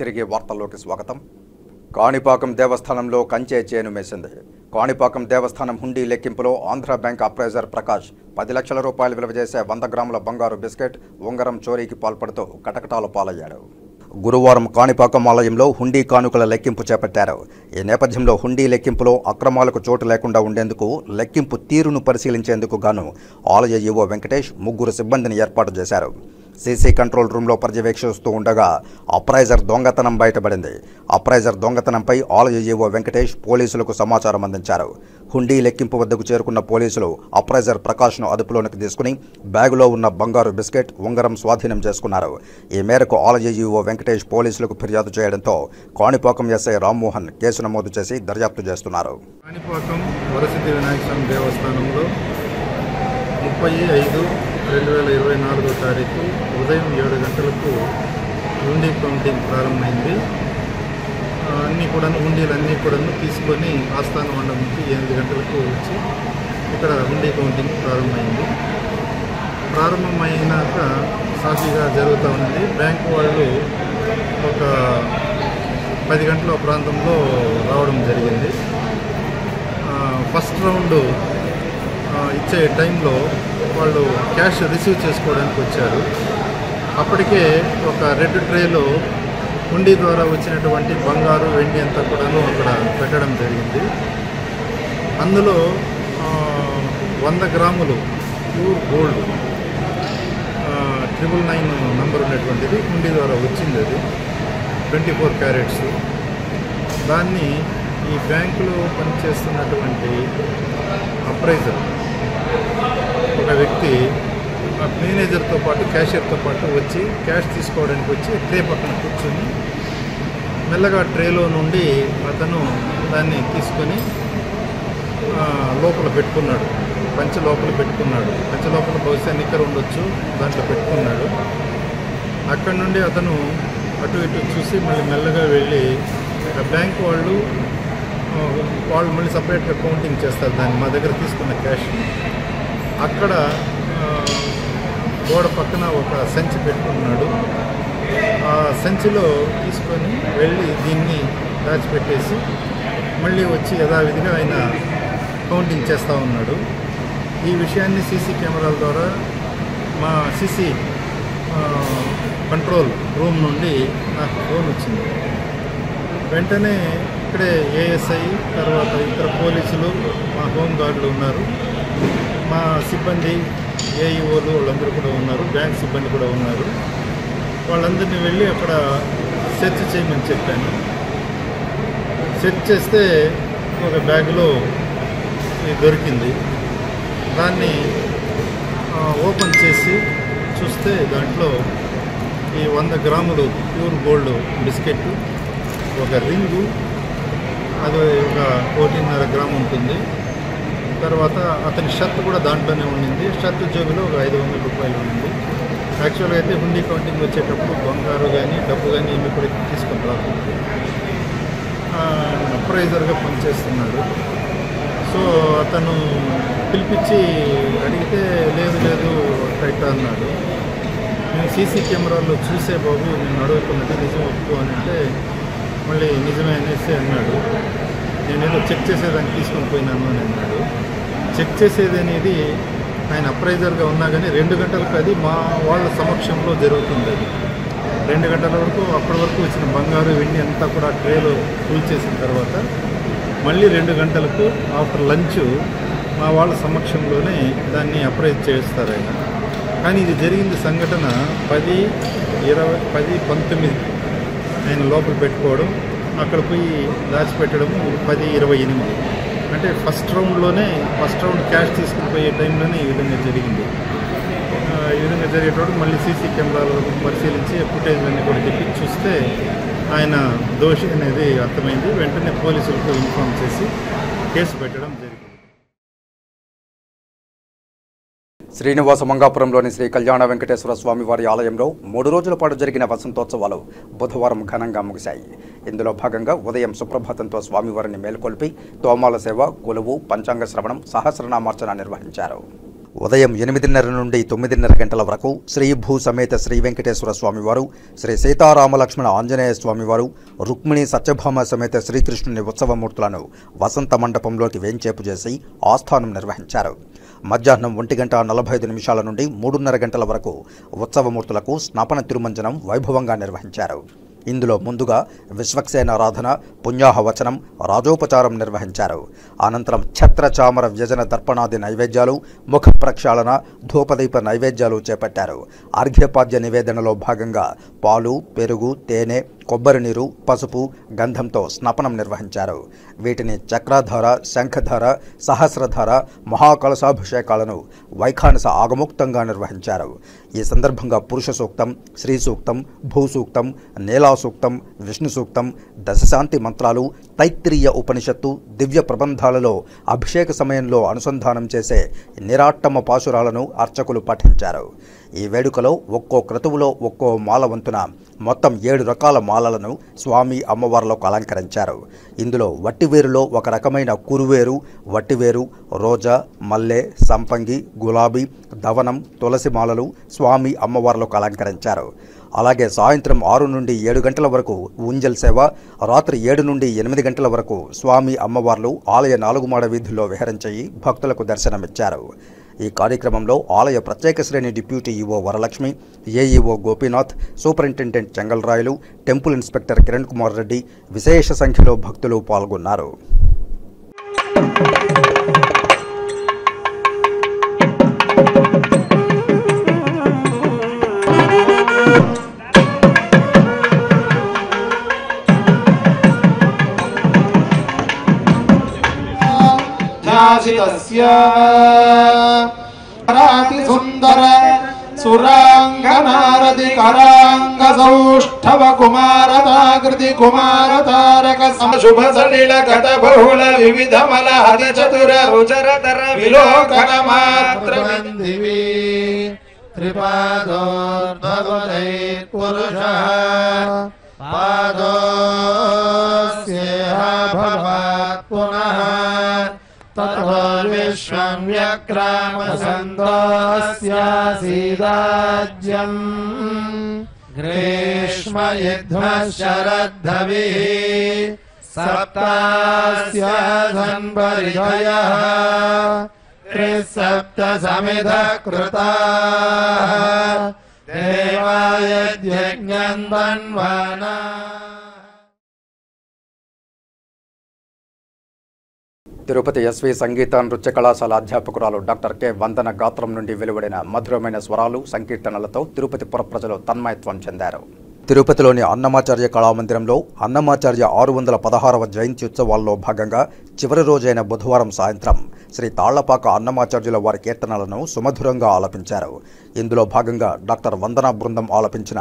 తిరిగి వార్తల్లోకి స్వాగతం. కాణిపాకం దేవస్థానంలో కంచె చేను మేసింది. కాణిపాకం దేవస్థానం హుండీ లెక్కింపులో ఆంధ్ర బ్యాంక్ అప్రైజర్ ప్రకాష్ 10 లక్షల రూపాయలు విలువ చేసే 100 గ్రాముల బంగారు బిస్కెట్, ఉంగరం చోరీకి పాల్పడుతూ కటకటాల పాలయ్యాడు. గురువారం కాణిపాకం ఆలయంలో హుండీ కానుకల లెక్కింపు చేపట్టారు. ఈ నేపథ్యంలో హుండీ లెక్కింపులో అక్రమాలకు చోటు లేకుండా ఉండేందుకు లెక్కింపు తీరును పరిశీలించేందుకు గాను ఆలయ ఈవో వెంకటేష్ 3 సిబ్బందిని ఏర్పాటు చేశారు. సీసీ కంట్రోల్ రూమ్లో పర్యవేక్షిస్తూ ఉండగా అప్రైజర్ దొంగతనం బయటపడింది. అప్రైజర్ దొంగతనంపై ఆలయ ఈవో వెంకటేష్ పోలీసులకు సమాచారం అందించారు. హుండీ లెక్కింపు వద్దకు చేరుకున్న పోలీసులు అప్రైజర్ ప్రకాష్ను అదుపులోనికి తీసుకుని బ్యాగులో ఉన్న బంగారు బిస్కెట్, ఉంగరం స్వాధీనం చేసుకున్నారు. ఈ మేరకు ఆలయ ఈవో వెంకటేష్ పోలీసులకు ఫిర్యాదు చేయడంతో కాణిపాకం ఎస్ఐ రామ్మోహన్ కేసు నమోదు చేసి దర్యాప్తు చేస్తున్నారు.
కాణిపాకం వరసిద్ధి వినాయక స్వామి దేవస్థానంలో 30/5/2024 తారీఖు ఉదయం 7 గంటలకు హుండీ కౌంటింగ్ ప్రారంభమైంది. హుండీలన్నీ కూడా తీసుకొని ఆస్థాన మండపంకి 8 గంటలకు వచ్చి ఇక్కడ హుండీ కౌంటింగ్ ప్రారంభమైనాక సాఫీగా జరుగుతూ ఉంది. బ్యాంకు వాళ్ళు ఒక 10 గంటల ప్రాంతంలో రావడం జరిగింది. ఫస్ట్ రౌండ్ ఇచ్చే టైంలో వాళ్ళు క్యాష్ రిసీవ్ చేసుకోవడానికి వచ్చారు. అప్పటికే ఒక రెడ్ ట్రేలో హుండీ ద్వారా వచ్చినటువంటి బంగారు, వెండి అంతా కూడాను అక్కడ పెట్టడం జరిగింది. అందులో 100 గ్రాములు ప్యూర్ గోల్డ్ 999 నంబర్ ఉన్నటువంటిది హుండీ ద్వారా వచ్చింది. అది 24 క్యారెట్స్. దాన్ని ఈ బ్యాంకులో పనిచేస్తున్నటువంటి అప్రైజర్ ఒక వ్యక్తి మేనేజర్తో పాటు, క్యాషియర్తో పాటు వచ్చి క్యాష్ తీసుకోవడానికి వచ్చి ట్రే పక్కన కూర్చొని మెల్లగా ట్రేలో నుండి అతను దాన్ని తీసుకొని లోపల పెట్టుకున్నాడు. పంచె లోపల పెట్టుకున్నాడు. పంచె లోపల బహుశా నిక్కర ఉండొచ్చు, దాంట్లో పెట్టుకున్నాడు. అక్కడి నుండి అతను అటు ఇటు చూసి మళ్ళీ మెల్లగా వెళ్ళి బ్యాంక్ వాళ్ళు మళ్ళీ సపరేట్గా కౌంటింగ్ చేస్తారు దాన్ని, మా దగ్గర తీసుకున్న క్యాష్. అక్కడ గోడ పక్కన ఒక సంచి పెట్టుకున్నాడు. ఆ సంచిలో తీసుకొని వెళ్ళి దీన్ని దాచిపెట్టేసి మళ్ళీ వచ్చి యథావిధిగా ఆయన కౌంటింగ్ చేస్తూ ఉన్నాడు. ఈ విషయాన్ని సీసీ కెమెరాల ద్వారా మా సీసీ కంట్రోల్ రూమ్ నుండి నాకు ఫోన్ వచ్చింది. వెంటనే ఇక్కడే ఏఎస్ఐ, తర్వాత ఇతర పోలీసులు, మా హోంగార్డులు ఉన్నారు, మా సిబ్బంది, ఏఈఓలు వాళ్ళందరూ కూడా ఉన్నారు, బ్యాంక్ సిబ్బంది కూడా ఉన్నారు. వాళ్ళందరినీ వెళ్ళి అక్కడ సెర్చ్ చేయమని చెప్పాను. సెర్చ్ చేస్తే ఒక బ్యాగ్లో దొరికింది. దాన్ని ఓపెన్ చేసి చూస్తే దాంట్లో ఈ 100 గ్రాములు ప్యూర్ గోల్డ్ బిస్కెట్, ఒక రింగు, అది ఒక 1.5 గ్రాము ఉంటుంది. తర్వాత అతని షర్ట్ కూడా దాంట్లోనే ఉండింది. షర్ట్ జోబులో ఒక 500 రూపాయలు ఉండింది. యాక్చువల్గా అయితే హుండీ కౌంటింగ్ వచ్చేటప్పుడు బంగారు కానీ డబ్బు కానీ ఏమి కూడా తీసుకొని రాకుండా అప్రైజర్గా పనిచేస్తున్నాడు. సో అతను పిలిపించి అడిగితే లేదు కరెక్ట్ అన్నాడు. నేను సీసీ కెమెరాలో చూసే బాబు నేను అడుగుతున్నది నిజం ఒప్పు అని అంటే మళ్ళీ నిజమే అనేసి అన్నాడు. నేనేదో చెక్ చేసేదాన్ని తీసుకొని పోయినాను అని అన్నాడు. చెక్ చేసేది అనేది ఆయన అప్రైజర్గా ఉన్నా కానీ 2 గంటలకు అది మా వాళ్ళ సమక్షంలో జరుగుతుంది. అది 2 గంటల వరకు అప్పటి వరకు వచ్చిన బంగారు, వెండి అంతా కూడా ట్రేలో ఫుల్ చేసిన తర్వాత మళ్ళీ 2 గంటలకు ఆఫ్టర్ లంచ్ మా వాళ్ళ సమక్షంలోనే దాన్ని అప్రైజ్ చేస్తారు ఆయన. కానీ ఇది జరిగింది సంఘటన 10:19 ఆయన లోపల పెట్టుకోవడం, అక్కడ పోయి దాచిపెట్టడము 10:28. అంటే ఫస్ట్ రౌండ్ క్యాష్ తీసుకుని పోయే టైంలోనే ఈ విధంగా జరిగింది. ఈ విధంగా జరిగేటప్పుడు మళ్ళీ సీసీ కెమెరాలు పరిశీలించి ఫుటేజ్లన్నీ కూడా చెప్పి చూస్తే ఆయన దోషి అనేది అర్థమైంది. వెంటనే పోలీసులకు ఇన్ఫార్మ్ చేసి కేసు పెట్టడం జరిగింది.
శ్రీనివాస మంగాపురంలోని శ్రీ కళ్యాణ వెంకటేశ్వర స్వామివారి ఆలయంలో 3 రోజుల పాటు జరిగిన వసంతోత్సవాలు బుధవారం ఘనంగా ముగిశాయి. ఇందులో భాగంగా ఉదయం సుప్రభాతంతో స్వామివారిని మేల్కొల్పి తోమాల సేవ, కొలువు, పంచాంగ శ్రవణం, సహస్రనామార్చన నిర్వహించారు. ఉదయం 8:30 నుండి 9:30 గంటల వరకు శ్రీ భూ సమేత శ్రీ వెంకటేశ్వర స్వామివారు, శ్రీ సీతారామలక్ష్మణ ఆంజనేయ స్వామివారు, రుక్మిణి సత్యభామ సమేత శ్రీకృష్ణుని ఉత్సవమూర్తులను వసంత మండపంలోకి వేంచేపు చేసి ఆస్థానం నిర్వహించారు. మధ్యాహ్నం 1:45 నుండి 3:30 గంటల వరకు ఉత్సవమూర్తులకు స్నాపన తిరుమంజనం వైభవంగా నిర్వహించారు. ఇందులో ముందుగా విశ్వక్సేనారాధన, పుణ్యాహవచనం, రాజోపచారం నిర్వహించారు. అనంతరం ఛత్ర చామర వ్యజన దర్పణాది నైవేద్యాలు, ముఖ ప్రక్షాళన, ధూపదీప నైవేద్యాలు చేపట్టారు. అర్ఘ్యపాద్య నివేదనలో భాగంగా పాలు, పెరుగు, తేనె, కొబ్బరి నీరు, పసుపు, గంధంతో స్నపనం నిర్వహించారు. వీటిని చక్రధార, శంఖధార, సహస్రధార, మహాకలశాభిషేకాలను వైఖానస ఆగముక్తంగా నిర్వహించారు. ఈ సందర్భంగా పురుష సూక్తం, శ్రీ సూక్తం, భూ సూక్తం, నీలా సూక్తం, విష్ణు సూక్తం, దశశాంతి మంత్రాలు, తైత్రీయ ఉపనిషత్తు, దివ్య ప్రబంధాలలో అభిషేక సమయంలో అనుసంధానం చేసే నిరాట్టమ పాశురాలను అర్చకులు పఠించారు. ఈ వేడుకలో ఒక్కో క్రతువులో ఒక్కో మాల వంతున మొత్తం 7 రకాల మాలలను స్వామి అమ్మవార్లకు అలంకరించారు. ఇందులో వట్టివేరులో ఒక రకమైన కురువేరు, వట్టివేరు, రోజా, మల్లె, సంపంగి, గులాబీ, దవనం, తులసి మాలలు స్వామి అమ్మవార్లకు అలంకరించారు. అలాగే సాయంత్రం 6 నుండి 7 గంటల వరకు ఉంజల్ సేవ, రాత్రి 7 నుండి 8 గంటల వరకు స్వామి అమ్మవార్లు ఆలయ 4 మాడ వీధుల్లో విహరించి భక్తులకు దర్శనమిచ్చారు. ఈ కార్యక్రమంలో ఆలయ ప్రత్యేక శ్రేణి deputy EO Varalakshmi, AEO Gopinath, superintendent Chengalrayalu, temple inspector Kiran Kumar Reddy విశేష సంఖ్యలో భక్తులు పాల్గొన్నారు.
సుందర సురాంగనారది కరాంగ సౌష్ఠవ కుమారతాకృతి కుమారతారక శుభ సలిల గత బహుళ వివిధ మల హరి చతుర రుచరధర విలోకన మాత్ర దివి త్రిపాదోర్భవై పురుష పాదోస్యేహ భవాత్ పునః తతో విశ్వం వ్యక్రామసంతోస్యాసీదాజ్యం గ్రీష్మ యుధ్మ శరద్ధవిః సప్తాస్యాధన్ పరిధయః త్రిసప్త సమిధ కృతాః దేవాయ యజ్ఞం వన్వనా.
తిరుపతి ఎస్వి సంగీత నృత్య కళాశాల అధ్యాపకురాలు డాక్టర్ కె వందన గాత్రం నుండి వెలువడిన మధురమైన స్వరాలు, సంకీర్తనలతో తిరుపతి పుర ప్రజలు తన్మయత్వం చెందారు. తిరుపతిలోని అన్నమాచార్య కళామందిరంలో అన్నమాచార్య 616వ జయంతి ఉత్సవాల్లో భాగంగా చివరి రోజైన బుధవారం సాయంత్రం శ్రీ తాళ్లపాక అన్నమాచార్యుల వారి కీర్తనలను సుమధురంగా ఆలపించారు. ఇందులో భాగంగా డాక్టర్ వందన బృందం ఆలపించిన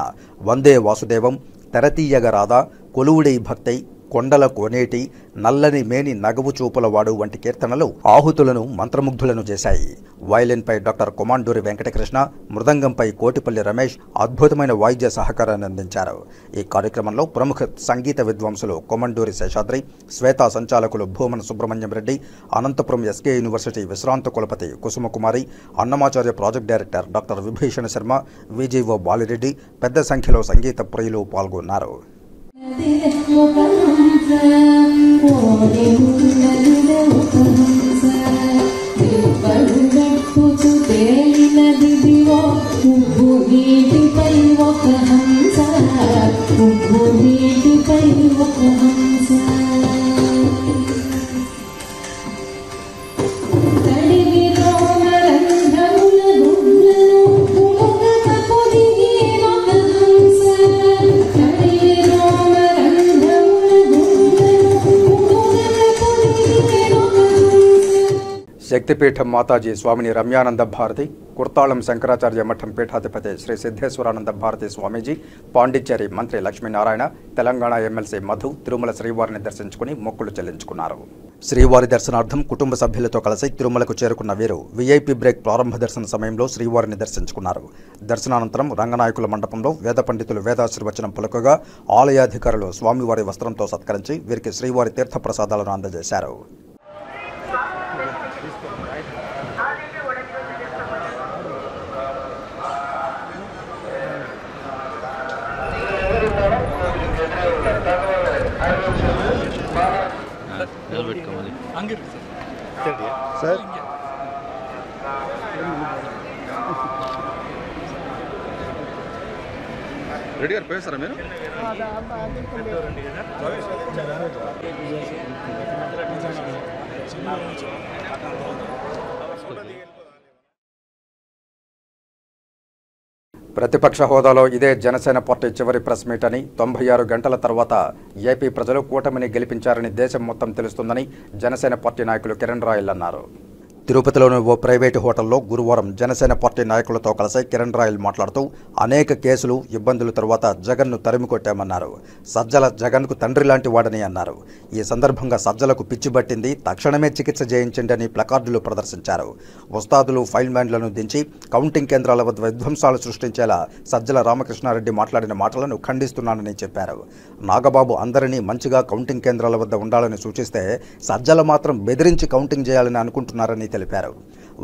వందే వాసుదేవం, తెరతీయగరాధ, కొలువుడై భక్తై, కొండల కోనేటి, నల్లని మేని నగవు చూపులవాడు వంటి కీర్తనలు ఆహుతులను మంత్రముగ్ధులను చేశాయి. వయలిన్పై డాక్టర్ కొమాండూరి వెంకటకృష్ణ, మృదంగంపై కోటిపల్లి రమేష్ అద్భుతమైన వాయిద్య సహకారాన్ని అందించారు. ఈ కార్యక్రమంలో ప్రముఖ సంగీత విద్వాంసులు కొమండూరి శేషాద్రి, శ్వేతా సంచాలకులు భూమన సుబ్రహ్మణ్యం రెడ్డి, అనంతపురం ఎస్కే యూనివర్సిటీ విశ్రాంత కులపతి Kusumakumari, Annamacharya project director doctor Vibhishana Sharma, VGO Balireddy పెద్ద సంఖ్యలో సంగీత ప్రియులు పాల్గొన్నారు. శక్తిపీఠం మాతాజీ స్వామిని రమ్యానంద భారతి, కుర్తాళం శంకరాచార్య మఠం పీఠాధిపతి శ్రీ సిద్ధేశ్వరానంద భారతి స్వామీజీ, పాండిచ్చేరి మంత్రి లక్ష్మీనారాయణ, తెలంగాణ ఎమ్మెల్సీ మధు తిరుమల శ్రీవారిని దర్శించుకుని మొక్కులు చెల్లించుకున్నారు. శ్రీవారి దర్శనార్థం కుటుంబ సభ్యులతో కలిసి తిరుమలకు చేరుకున్న వీరు వీఐపీ బ్రేక్ ప్రారంభ దర్శన సమయంలో శ్రీవారిని దర్శించుకున్నారు. దర్శనానంతరం రంగనాయకుల మండపంలో వేద పండితులు వేదాశీర్వచనం పలుకగా ఆలయాధికారులు స్వామివారి వస్త్రంతో సత్కరించి వీరికి శ్రీవారి తీర్థ ప్రసాదాలను అందజేశారు.
సార్
రెడీ గారు పోయేస్తారా మీరు?
ప్రతిపక్ష హోదాలో ఇదే జనసేన పార్టీ చివరి ప్రెస్ మీట్ అని, 96 గంటల తర్వాత ఏపీ ప్రజలు కూటమిని గెలిపించారని దేశం మొత్తం తెలుస్తుందని జనసేన పార్టీ నాయకులు కిరణ్ రాయల్ అన్నారు. తిరుపతిలోని ఓ ప్రైవేటు హోటల్లో గురువారం జనసేన పార్టీ నాయకులతో కలిసి కిరణ్ రాయల్ మాట్లాడుతూ అనేక కేసులు ఇబ్బందుల తర్వాత జగన్ను తరిమికొట్టామన్నారు. సజ్జల జగన్కు తండ్రి లాంటి వాడని అన్నారు. ఈ సందర్భంగా సజ్జలకు పిచ్చిబట్టింది, తక్షణమే చికిత్స చేయించండి అని ప్లకార్డులు ప్రదర్శించారు. ఉస్తాదులు ఫైల్ మ్యాన్లను దించి కౌంటింగ్ కేంద్రాల వద్ద విధ్వంసాలు సృష్టించేలా సజ్జల రామకృష్ణారెడ్డి మాట్లాడిన మాటలను ఖండిస్తున్నానని చెప్పారు. నాగబాబు అందరినీ మంచిగా కౌంటింగ్ కేంద్రాల వద్ద ఉండాలని సూచిస్తే సజ్జల మాత్రం బెదిరించి కౌంటింగ్ చేయాలని అనుకుంటున్నారని తెలిపారు.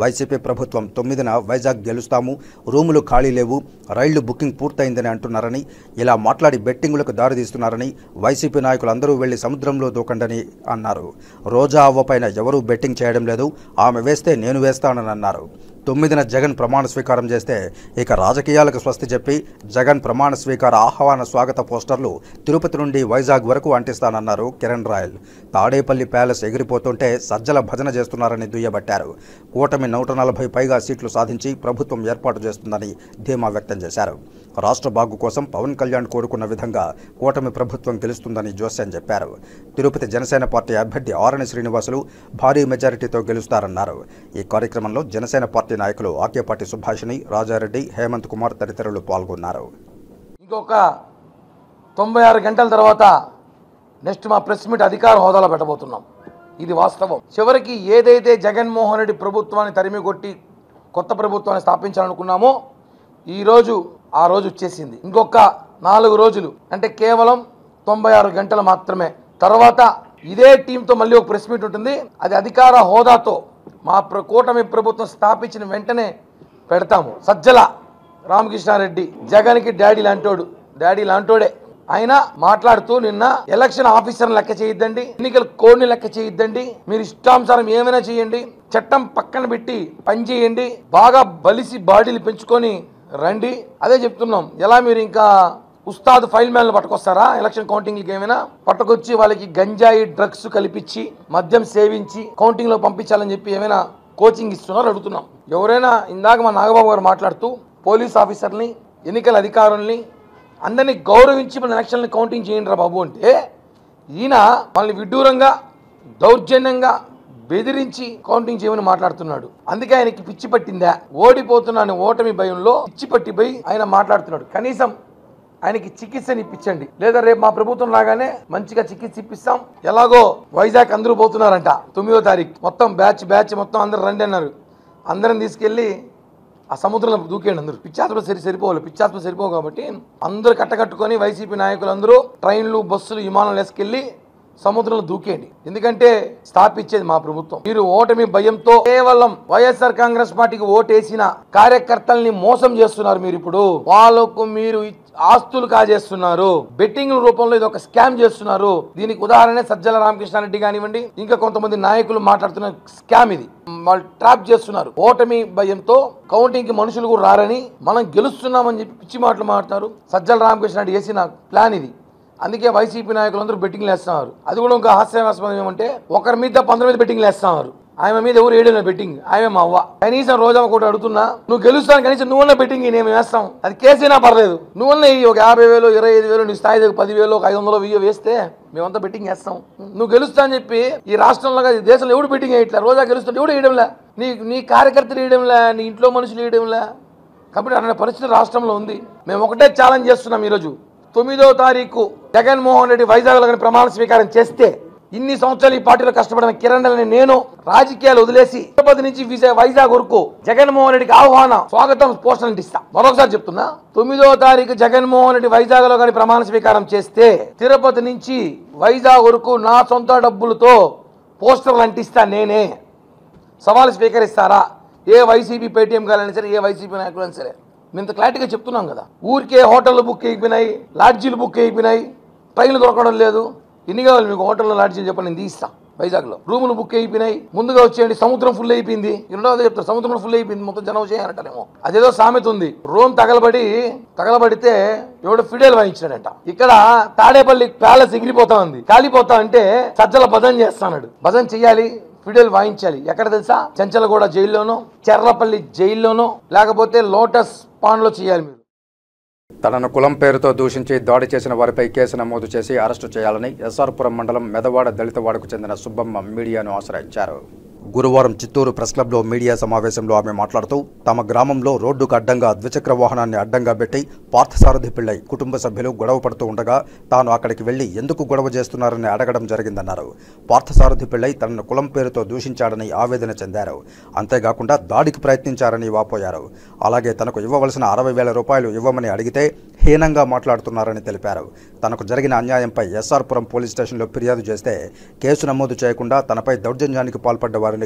వైసీపీ ప్రభుత్వం 9న వైజాగ్ గెలుస్తాము, రూములు ఖాళీ లేవు, రైళ్లు బుకింగ్ పూర్తయిందని అంటున్నారని, ఇలా మాట్లాడి బెట్టింగులకు దారితీస్తున్నారని, వైసీపీ నాయకులు అందరూ వెళ్లి సముద్రంలో దూకండని అన్నారు. రోజా అవ్వపైన ఎవరూ బెట్టింగ్ చేయడం లేదు, ఆమె వేస్తే నేను వేస్తానని అన్నారు. 9న జగన్ ప్రమాణ స్వీకారం చేస్తే ఇక రాజకీయాలకు స్వస్తి చెప్పి జగన్ ప్రమాణ స్వీకార ఆహ్వాన స్వాగత పోస్టర్లు తిరుపతి నుండి వైజాగ్ వరకు అంటిస్తానన్నారు కిరణ్ రాయల్. తాడేపల్లి ప్యాలెస్ ఎగిరిపోతుంటే సజ్జల భజన చేస్తున్నారని దుయ్యబట్టారు. కూటమి 140 పైగా సీట్లు సాధించి ప్రభుత్వం ఏర్పాటు చేస్తుందని ధీమా వ్యక్తం చేశారు. రాష్ట్ర బాగు కోసం పవన్ కళ్యాణ్ కోరుకున్న విధంగా కూటమి ప్రభుత్వం గెలుస్తుందని జోస్యం చెప్పారు. తిరుపతి జనసేన పార్టీ అభ్యర్థి ఆరణి శ్రీనివాసులు భారీ మెజారిటీతో గెలుస్తారన్నారు. ఈ కార్యక్రమంలో జనసేన పార్టీ నాయకులు ఆకేపాటి సుభాషిణి, రాజారెడ్డి, హేమంత్ కుమార్ తదితరులు పాల్గొన్నారు.
ఇంకొక 96 గంటల తర్వాత నెక్స్ట్ మా ప్రెస్ మీట్ అధికార హోదాలో పెట్టబోతున్నాం. ఇది వాస్తవం. చివరికి ఏదైతే జగన్మోహన్ రెడ్డి ప్రభుత్వాన్ని తరిమి కొట్టి కొత్త ప్రభుత్వాన్ని స్థాపించాలనుకున్నామో ఈరోజు ఆ రోజు వచ్చేసింది. ఇంకొక 4 రోజులు అంటే కేవలం 96 గంటలు మాత్రమే. తర్వాత ఇదే టీంతో మళ్ళీ ఒక ప్రెస్ మీట్ ఉంటుంది. అది అధికార హోదాతో మా కూటమి ప్రభుత్వం స్థాపించిన వెంటనే పెడతాము. సజ్జల రామకృష్ణారెడ్డి జగన్కి డాడీ లాంటోడే. ఆయన మాట్లాడుతూ నిన్న ఎలక్షన్ ఆఫీసర్ని లెక్క చేయొద్దండి, ఎన్నికల కోడ్ని లెక్క చేయొద్దండి, మీరు ఇష్టానుసారం ఏమైనా చేయండి, చట్టం పక్కన పెట్టి పని చేయండి, బాగా బలిసి బాడీలు పెంచుకొని రండి. అదే చెప్తున్నాం. ఎలా మీరు ఇంకా ఉస్తాద్ ఫైల్ మ్యాన్లు పట్టుకొస్తారా? ఎలక్షన్ కౌంటింగ్కి ఏమైనా పట్టుకొచ్చి వాళ్ళకి గంజాయి డ్రగ్స్ కల్పించి మద్యం సేవించి కౌంటింగ్లో పంపించాలని చెప్పి ఏమైనా కోచింగ్ ఇస్తున్నారో అడుగుతున్నాం. ఎవరైనా ఇందాక మా నాగబాబు గారు మాట్లాడుతూ పోలీస్ ఆఫీసర్ని, ఎన్నికల అధికారుల్ని అందరినీ గౌరవించి మన ఎలక్షన్ని కౌంటింగ్ చేయండి రా బాబు అంటే ఈయన వాళ్ళని విడ్డూరంగా దౌర్జన్యంగా బెదిరించి కౌంటింగ్ చేయమని మాట్లాడుతున్నాడు. అందుకే ఆయనకి పిచ్చి పట్టిందా? ఓడిపోతున్నాను ఓటమి భయంలో పిచ్చి పట్టిపోయి ఆయన మాట్లాడుతున్నాడు. కనీసం ఆయనకి చికిత్సని ఇప్పించండి, లేదా రేపు మా ప్రభుత్వం రాగానే మంచిగా చికిత్స ఇప్పిస్తాం. ఎలాగో వైజాగ్ అందరూ పోతున్నారంట 9వ తారీఖు, మొత్తం బ్యాచ్ మొత్తం అందరు రండి అన్నారు. అందరం తీసుకెళ్లి ఆ సముద్రంలో దూకేయండి. అందరూ పిచ్చాత్మ సరిపోవు కాబట్టి అందరూ కట్టకట్టుకొని వైసీపీ నాయకులు అందరూ ట్రైన్లు, బస్సులు, విమానాలు వేసుకెళ్లి సముద్రంలో దూకేయండి. ఎందుకంటే స్థాపించేది మా ప్రభుత్వం. మీరు ఓటమి భయంతో కేవలం వైఎస్ఆర్ కాంగ్రెస్ పార్టీకి ఓటేసిన కార్యకర్తల్ని మోసం చేస్తున్నారు. మీరు ఇప్పుడు వాళ్ళకు మీరు ఆస్తులు కాజేస్తున్నారు, బెట్టింగ్ రూపంలో ఇది ఒక స్కామ్ చేస్తున్నారు. దీనికి ఉదాహరణ సజ్జల రామకృష్ణారెడ్డి కానివ్వండి, ఇంకా కొంతమంది నాయకులు మాట్లాడుతున్న స్కామ్ ఇది. వాళ్ళు ట్రాప్ చేస్తున్నారు. ఓటమి భయంతో కౌంటింగ్ కి మనుషులు కూడా రారని, మనం గెలుస్తున్నామని చెప్పి పిచ్చి మాటలు మాట్లాడుతారు. సజ్జల రామకృష్ణారెడ్డి వేసిన ప్లాన్ ఇది. అందుకే వైసీపీ నాయకులందరూ బెట్టింగ్లు వేస్తున్నారు. అది కూడా ఇంకా హాస్యాస్పదం ఏమంటే ఒకరి మీద 15 మీద బెట్టింగ్లు వేస్తున్నారు. ఆమె మీద ఎవరు వేయడం బెట్టింగ్, ఆమె మా అవ్వ. కనీసం రోజమ్మ కూడా అడుగుతున్నా, నువ్వు గెలుస్తాను కనీసం నువ్వున్న బెట్టింగ్ మేము వేస్తాం, అది కేసైనా పర్లేదు, నువ్వున్న ఒక 50,000 25,000 నీ స్థాయి 10,000 500 1000 వేస్తే మేమంతా బెట్టింగ్ వేస్తాం. నువ్వు గెలుస్తా అని చెప్పి ఈ రాష్ట్రంలో దేశంలో ఎవడు బెట్టింగ్ వేయట్లే, రోజా గెలుస్తుంటే ఎవడు వేయడంలే, నీ కార్యకర్తలు వేయడంలే, నీ ఇంట్లో మనుషులు వేయడంలే. కాబట్టి అనే పరిస్థితి రాష్ట్రంలో ఉంది. మేము ఒకటే ఛాలెంజ్ చేస్తున్నాం, ఈరోజు 9వ తారీఖు జగన్మోహన్ రెడ్డి వైజాగ్లో కానీ ప్రమాణ స్వీకారం చేస్తే ఇన్ని సంవత్సరాలు ఈ పార్టీలో కష్టపడిన కిరణ్ రెడ్డిని నేను రాజకీయాలు వదిలేసి తిరుపతి నుంచి వైజాగ్ వరకు జగన్మోహన్ రెడ్డికి ఆహ్వానం స్వాగతం పోస్టర్ అంటిస్తా. మరొకసారి చెప్తున్నా, 9వ తారీఖు జగన్మోహన్ రెడ్డి వైజాగ్ లో కానీ ప్రమాణ స్వీకారం చేస్తే తిరుపతి నుంచి వైజాగ్ వరకు నా సొంత డబ్బులతో పోస్టర్లు అంటిస్తా నేనే. సవాలు స్వీకరిస్తారా? ఏ వైసీపీ పేటీఎం కాలైనా సరే, ఏ వైసీపీ నాయకులైనా సరే. మేము ఇంత క్లారిటీగా చెప్తున్నాం కదా. ఊరికే హోటళ్ళు బుక్ అయిపోయినాయి, లాడ్జీలు బుక్ అయిపోయినాయి, ట్రైన్లు దొరకడం లేదు. ఎన్ని కావాలి మీకు హోటల్లో లాడ్జీలు చెప్పండి, నేను తీస్తా. వైజాగ్లో రూములు బుక్ అయిపోయినాయి, ముందుగా వచ్చేయండి. సముద్రం ఫుల్ అయిపోయింది, రెండోది చెప్తారు సముద్రం ఫుల్ అయిపోయింది, మొత్తం జనం చేయాలంటారేమో. అదేదో సామెత ఉంది, రోమ్ తగలబడితే ఎవడో ఫిడేల్ వాయించాడంట. ఇక్కడ తాడేపల్లి ప్యాలెస్ ఎగిరిపోతా ఉంది, కాలిపోతా అంటే సజ్జల భజన చేస్తాడు. భజన చెయ్యాలి, ఫిడేల్ వాయించాలి. ఎక్కడ తెలుసా? చెంచలగూడ జైల్లోనో, చెర్లపల్లి జైల్లోనో, లేకపోతే లోటస్ పాండ్లో చేయాలి. మీరు
తనను కులం పేరుతో దూషించి దాడి చేసిన వారిపై కేసు నమోదు చేసి అరెస్టు చేయాలని ఎస్ఆర్పురం మండలం మెదవాడ దళితవాడకు చెందిన సుబ్బమ్మ మీడియాను ఆశ్రయించారు. గురువారం చిత్తూరు ప్రెస్ క్లబ్లో మీడియా సమావేశంలో ఆమె మాట్లాడుతూ తమ గ్రామంలో రోడ్డుకు అడ్డంగా ద్విచక్ర వాహనాన్ని అడ్డంగా పెట్టి పార్థసారథి పిళ్ళై కుటుంబ సభ్యులు గొడవ పడుతూ ఉండగా తాను అక్కడికి వెళ్లి ఎందుకు గొడవ చేస్తున్నారని అడగడం జరిగిందన్నారు. పార్థసారథి పిళ్ళై తనను కులం పేరుతో దూషించాడని ఆవేదన చెందారు. అంతేకాకుండా దాడికి ప్రయత్నించారని వాపోయారు. అలాగే తనకు ఇవ్వవలసిన 60,000 రూపాయలు ఇవ్వమని అడిగితే హీనంగా మాట్లాడుతున్నారని తెలిపారు. తనకు జరిగిన అన్యాయంపై ఎస్ఆర్పురం పోలీస్ స్టేషన్లో ఫిర్యాదు చేస్తే కేసు నమోదు చేయకుండా తనపై దౌర్జన్యానికి పాల్పడ్డ వారిని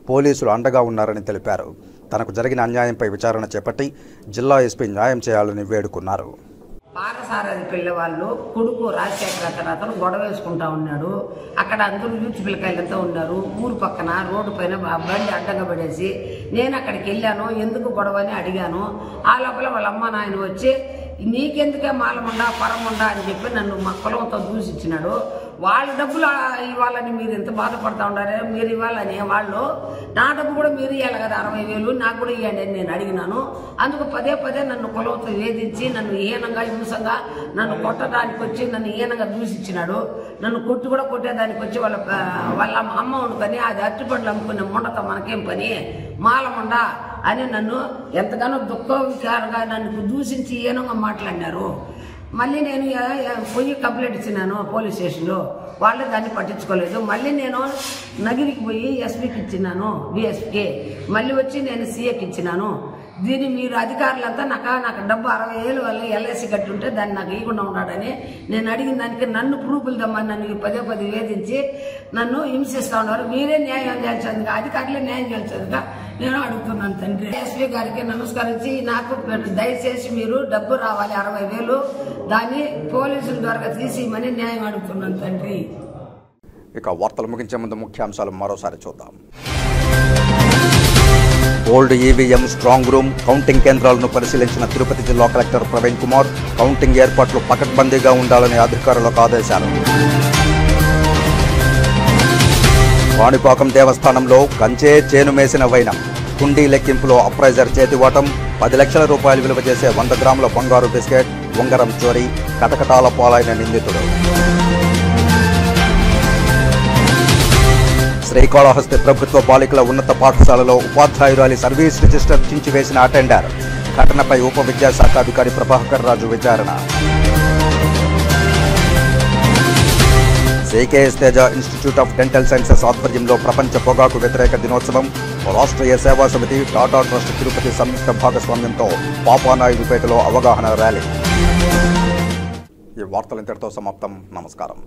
పోలీసులు అండగా ఉన్నారని తెలిపారు. తనకు జరిగిన అన్యాయంపై విచారణ చేపట్టి జిల్లా ఎస్పీ న్యాయం చేయాలని వేడుకున్నారు.
పార్థసారథి పిల్లవాళ్ళు కొడుకు రాజశేఖర అతను గొడవ వేసుకుంటా ఉన్నాడు. అక్కడ అందరూ యూత్ పిల్లకాయలంతా ఉన్నారు. ఊరు పక్కన రోడ్డు పైన బండి అడ్డంగా పడేసి నేను అక్కడికి వెళ్ళాను, ఎందుకు గొడవ అని అడిగాను. ఆ లోపల వాళ్ళ అమ్మ నాయన వచ్చి నీకెందుకే మాలముండా పరముండా అని చెప్పి నన్ను మా కులంతో దూషించినాడు. వాళ్ళ డబ్బులు ఇవ్వాలని మీరు ఎంత బాధపడతా ఉన్నారే, మీరు ఇవ్వాలని వాళ్ళు నా డబ్బు కూడా మీరు ఇవ్వాలి కదా, 60,000 నాకు కూడా ఇవ్వండి అని నేను అడిగినాను. అందుకు పదే నన్ను కులంతో వేధించి నన్ను హీనంగా హింసంగా నన్ను కొట్టడానికి వచ్చి నన్ను హీనంగా దూషించినాడు. నన్ను కొట్టేదానికి వచ్చి వాళ్ళ అమ్మ వండుకొని అది అరటిపండ్లు అమ్ముకునే ముండతో మనకేం పని మాలముండ అని నన్ను ఎంతగానో దుఃఖంగా నన్ను దూషించి హీనంగా మాట్లాడినారు. మళ్ళీ నేను పోయి కంప్లైంట్ ఇచ్చినాను పోలీస్ స్టేషన్లో, వాళ్ళు దాన్ని పట్టించుకోలేదు. మళ్ళీ నేను నగిరికి పోయి ఎస్పీకి ఇచ్చినాను, డిఎస్పీకి. మళ్ళీ వచ్చి నేను సీఏకి ఇచ్చినాను. దీన్ని మీరు అధికారులంతా నాకు డబ్బు 60,000 వల్ల ఎల్ఐసి కట్టి ఉంటే దాన్ని నాకు ఇవ్వకుండా ఉన్నాడని నేను అడిగిన దానికి నన్ను ప్రూఫ్లు దమ్మని నన్ను పదే వేధించి నన్ను హింసిస్తూ ఉన్నారు. మీరే న్యాయం చేయాల్సిందిగా, అధికారులే న్యాయం చేయాల్సిందిగా నేను అడుగుతున్నాను తండ్రి. ఎస్పీ గారికి నమస్కరించి నాకు దయచేసి మీరు డబ్బు రావాలి 60,000, దాన్ని పోలీసుల ద్వారా తీసిమని న్యాయం అడుగుతున్నాను తండ్రి.
ఇక వార్తలు ముగించే ముందు ముఖ్యాంశాలు మరోసారి చూద్దాం. Old EVM strong room counting కేంద్రాలను పరిశీలించిన తిరుపతి జిల్లా కలెక్టర్ ప్రవీణ్ కుమార్ కౌంటింగ్ ఏర్పాట్లు పకడ్బందీగా ఉండాలని అధికారులకు ఆదేశాలు. కాణిపాకం దేవస్థానంలో కంచే చేను మేసిన వైనం, కుండీ లెక్కింపులో అప్రైజర్ చేతివాటం, 10 లక్షల రూపాయలు విలువ చేసే 100 గ్రాముల బంగారు బిస్కెట్, ఉంగరం చోరీ, కటకటాల పాలైన నిందితుడు. శ్రీకాళహస్తి ప్రభుత్వ బాలికల ఉన్నత పాఠశాలలో ఉపాధ్యాయురాలి సర్వీస్ రిజిస్టర్ చించివేసిన అటెండర్, ఘటనపై ఉప విద్యాశాఖ అధికారి ప్రభాకర్ రాజు విచారణ. JKS Teja institute of dental sciences ఆధ్వర్యంలో ప్రపంచ పొగాకు వ్యతిరేక దినోత్సవం, రాష్ట్రీయ సేవా సమితి, టాటా ట్రస్ట్ తిరుపతి సంయుక్త భాగస్వామ్యంతో పాపానాయుడుపేటలో అవగాహన ర్యాలీ. ఈ వార్తలు ఇంతటితో సమాప్తం. నమస్కారం.